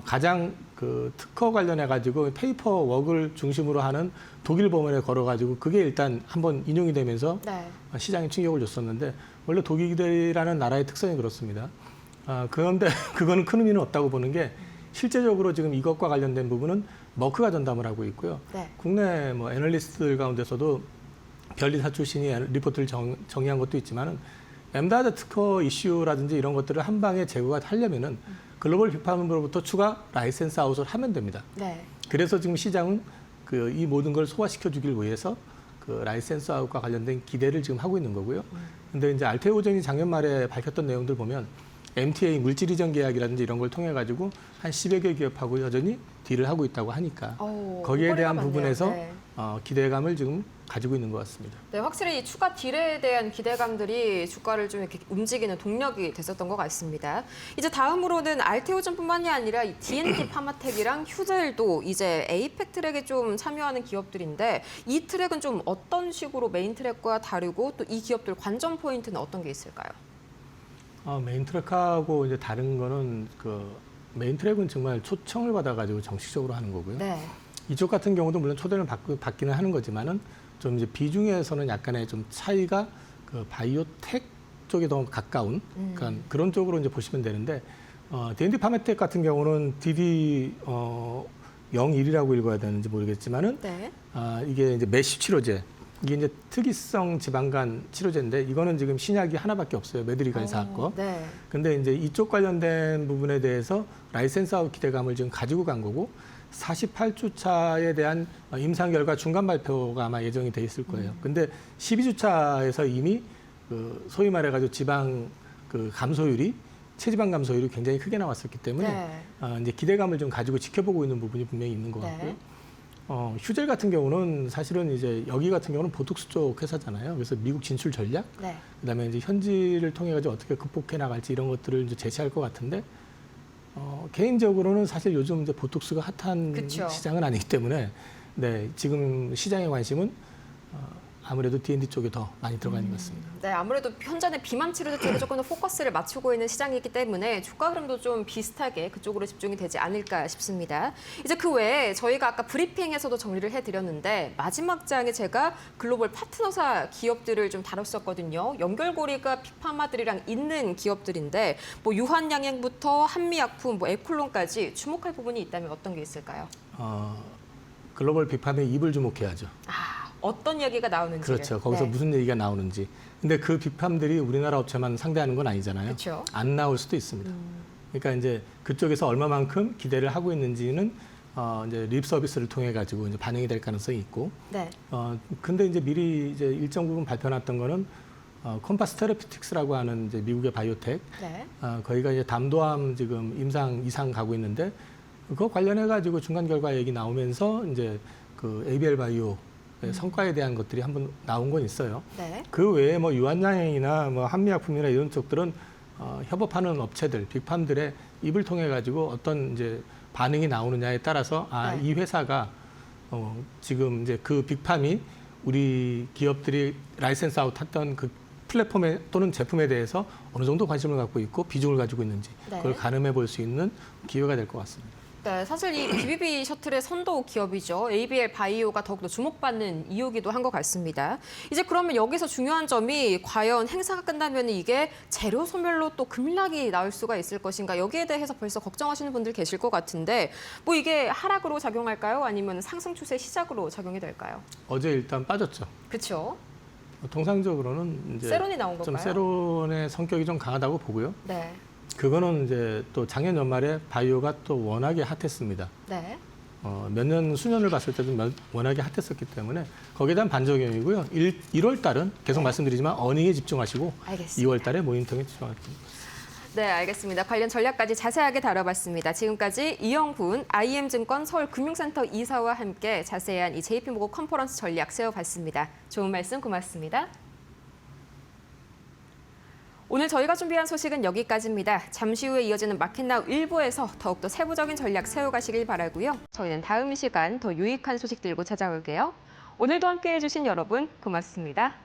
G: 가장 그 특허 관련해 가지고 페이퍼 웍을 중심으로 하는 독일 법원에 걸어 가지고 그게 일단 한번 인용이 되면서
A: 네.
G: 시장에 충격을 줬었는데 원래 독일이라는 나라의 특성이 그렇습니다. 그런데 그거는 큰 의미는 없다고 보는 게 실제적으로 지금 이것과 관련된 부분은 머크가 전담을 하고 있고요.
A: 네.
G: 국내 뭐 애널리스트들 가운데서도 별리사 출신이 리포트를 정의한 것도 있지만은 엠다제 특허 이슈라든지 이런 것들을 한 방에 제거가 하려면은 글로벌 빅파머로부터 추가 라이센스 아웃을 하면 됩니다.
A: 네.
G: 그래서 지금 시장은 그 이 모든 걸 소화시켜 주길 위해서 그 라이센스 아웃과 관련된 기대를 지금 하고 있는 거고요. 근데 이제 알테오젠이 작년 말에 밝혔던 내용들 보면 MTA 물질 이전 계약이라든지 이런 걸 통해 가지고 한 10여 개 기업하고 여전히 딜을 하고 있다고 하니까 거기에 대한
A: 꼬리가
G: 부분에서
A: 많네요. 네.
G: 기대감을 지금 가지고 있는 것 같습니다.
A: 네, 확실히 이 추가 딜에 대한 기대감들이 주가를 좀 이렇게 움직이는 동력이 됐었던 것 같습니다. 이제 다음으로는 알테오젠뿐만이 아니라 이 D&D 파마텍이랑 휴젤도 이제 에이펙 트랙에 좀 참여하는 기업들인데 이 트랙은 좀 어떤 식으로 메인 트랙과 다르고 또 이 기업들 관전 포인트는 어떤 게 있을까요?
G: 메인 트랙하고 이제 다른 거는 그 메인 트랙은 정말 초청을 받아가지고 정식적으로 하는 거고요.
A: 네.
G: 이쪽 같은 경우도 물론 초대를 받기는 하는 거지만은 좀 이제 비중에서는 약간의 좀 차이가 그 바이오텍 쪽에 더 가까운 그러니까 그런 쪽으로 이제 보시면 되는데 D&D 파메텍 같은 경우는 DD 01이라고 읽어야 되는지 모르겠지만은
A: 네.
G: 이게 이제 메쉬 치료제 이게 이제 특이성 지방간 치료제인데 이거는 지금 신약이 하나밖에 없어요. 메드리가 회사 거.
A: 네.
G: 근데 이제 이쪽 관련된 부분에 대해서 라이센스 아웃 기대감을 지금 가지고 간 거고 48주차에 대한 임상 결과 중간 발표가 아마 예정이 돼 있을 거예요. 근데 12주차에서 이미 그 소위 말해가지고 지방 그 감소율이 체지방 감소율이 굉장히 크게 나왔었기 때문에
A: 네.
G: 이제 기대감을 좀 가지고 지켜보고 있는 부분이 분명히 있는 것 같고요.
A: 네.
G: 휴젤 같은 경우는 사실은 이제 여기 같은 경우는 보톡스 쪽 회사잖아요. 그래서 미국 진출 전략,
A: 네.
G: 그다음에 이제 현지를 통해 가지고 어떻게 극복해 나갈지 이런 것들을 이제 제시할 것 같은데 개인적으로는 사실 요즘 이제 보톡스가 핫한
A: 그쵸.
G: 시장은 아니기 때문에 네 지금 시장의 관심은 아무래도 D&D 쪽에 더 많이 들어가 있는 것 같습니다.
A: 네, 아무래도 현재는 비만 치료제 쪽에 조금 더 포커스를 맞추고 있는 시장이기 때문에 주가 흐름도 좀 비슷하게 그쪽으로 집중이 되지 않을까 싶습니다. 이제 그 외에 저희가 아까 브리핑에서도 정리를 해드렸는데 마지막 장에 제가 글로벌 파트너사 기업들을 좀 다뤘었거든요. 연결고리가 빅파마들이랑 있는 기업들인데 뭐 유한양행부터 한미약품, 뭐 에콜론까지 주목할 부분이 있다면 어떤 게 있을까요?
G: 글로벌 빅팜의 입을 주목해야죠.
A: 어떤 이야기가 나오는지.
G: 그렇죠. 거기서 무슨 얘기가 나오는지. 근데 그 비팜들이 우리나라 업체만 상대하는 건 아니잖아요.
A: 그렇죠.
G: 안 나올 수도 있습니다. 그러니까 이제 그쪽에서 얼마만큼 기대를 하고 있는지는 이제 립 서비스를 통해 가지고 이제 반영이 될 가능성이 있고.
A: 네.
G: 근데 이제 미리 이제 일정 부분 발표해놨던 거는 컴파스 테라피틱스라고 하는 이제 미국의 바이오텍.
A: 네.
G: 거기가 이제 담도암 지금 임상 이상 가고 있는데 그거 관련해 가지고 중간 결과 얘기 나오면서 이제 그 ABL 바이오 성과에 대한 것들이 한번 나온 건 있어요.
A: 네.
G: 그 외에 뭐 유한양행이나 뭐 한미약품이나 이런 쪽들은 협업하는 업체들, 빅팜들의 입을 통해 가지고 어떤 이제 반응이 나오느냐에 따라서
A: 네.
G: 이 회사가 지금 이제 그 빅팜이 우리 기업들이 라이센스 아웃했던 그 플랫폼에 또는 제품에 대해서 어느 정도 관심을 갖고 있고 비중을 가지고 있는지
A: 네.
G: 그걸 가늠해 볼 수 있는 기회가 될 것 같습니다.
A: 네, 사실 이 BBB 셔틀의 선도 기업이죠. ABL 바이오가 더욱더 주목받는 이유기도 한 것 같습니다. 이제 그러면 여기서 중요한 점이 과연 행사가 끝나면 이게 재료 소멸로 또 급락이 나올 수가 있을 것인가 여기에 대해서 벌써 걱정하시는 분들 계실 것 같은데 뭐 이게 하락으로 작용할까요? 아니면 상승 추세 시작으로 작용이 될까요?
G: 어제 일단 빠졌죠.
A: 그렇죠.
G: 통상적으로는 이제
A: 세론이 나온
G: 좀
A: 건가요?
G: 세론의 성격이 좀 강하다고 보고요.
A: 네.
G: 그거는 이제 또 작년 연말에 바이오가 또 워낙에 핫했습니다.
A: 네.
G: 몇 년, 수년을 봤을 때도 워낙에 핫했었기 때문에 거기에 대한 반작용이고요. 1월 달은 계속 말씀드리지만 어닝에 집중하시고
A: 알겠습니다.
G: 2월 달에 모니터링에 집중하겠습니다.
A: 네, 알겠습니다. 관련 전략까지 자세하게 다뤄봤습니다. 지금까지 이영훈 IM증권 서울금융센터 이사와 함께 자세한 이 JP모건 컨퍼런스 전략 세워봤습니다. 좋은 말씀 고맙습니다. 오늘 저희가 준비한 소식은 여기까지입니다. 잠시 후에 이어지는 마켓나우 1부에서 더욱더 세부적인 전략 세워가시길 바라고요. 저희는 다음 시간 더 유익한 소식 들고 찾아올게요. 오늘도 함께해 주신 여러분 고맙습니다.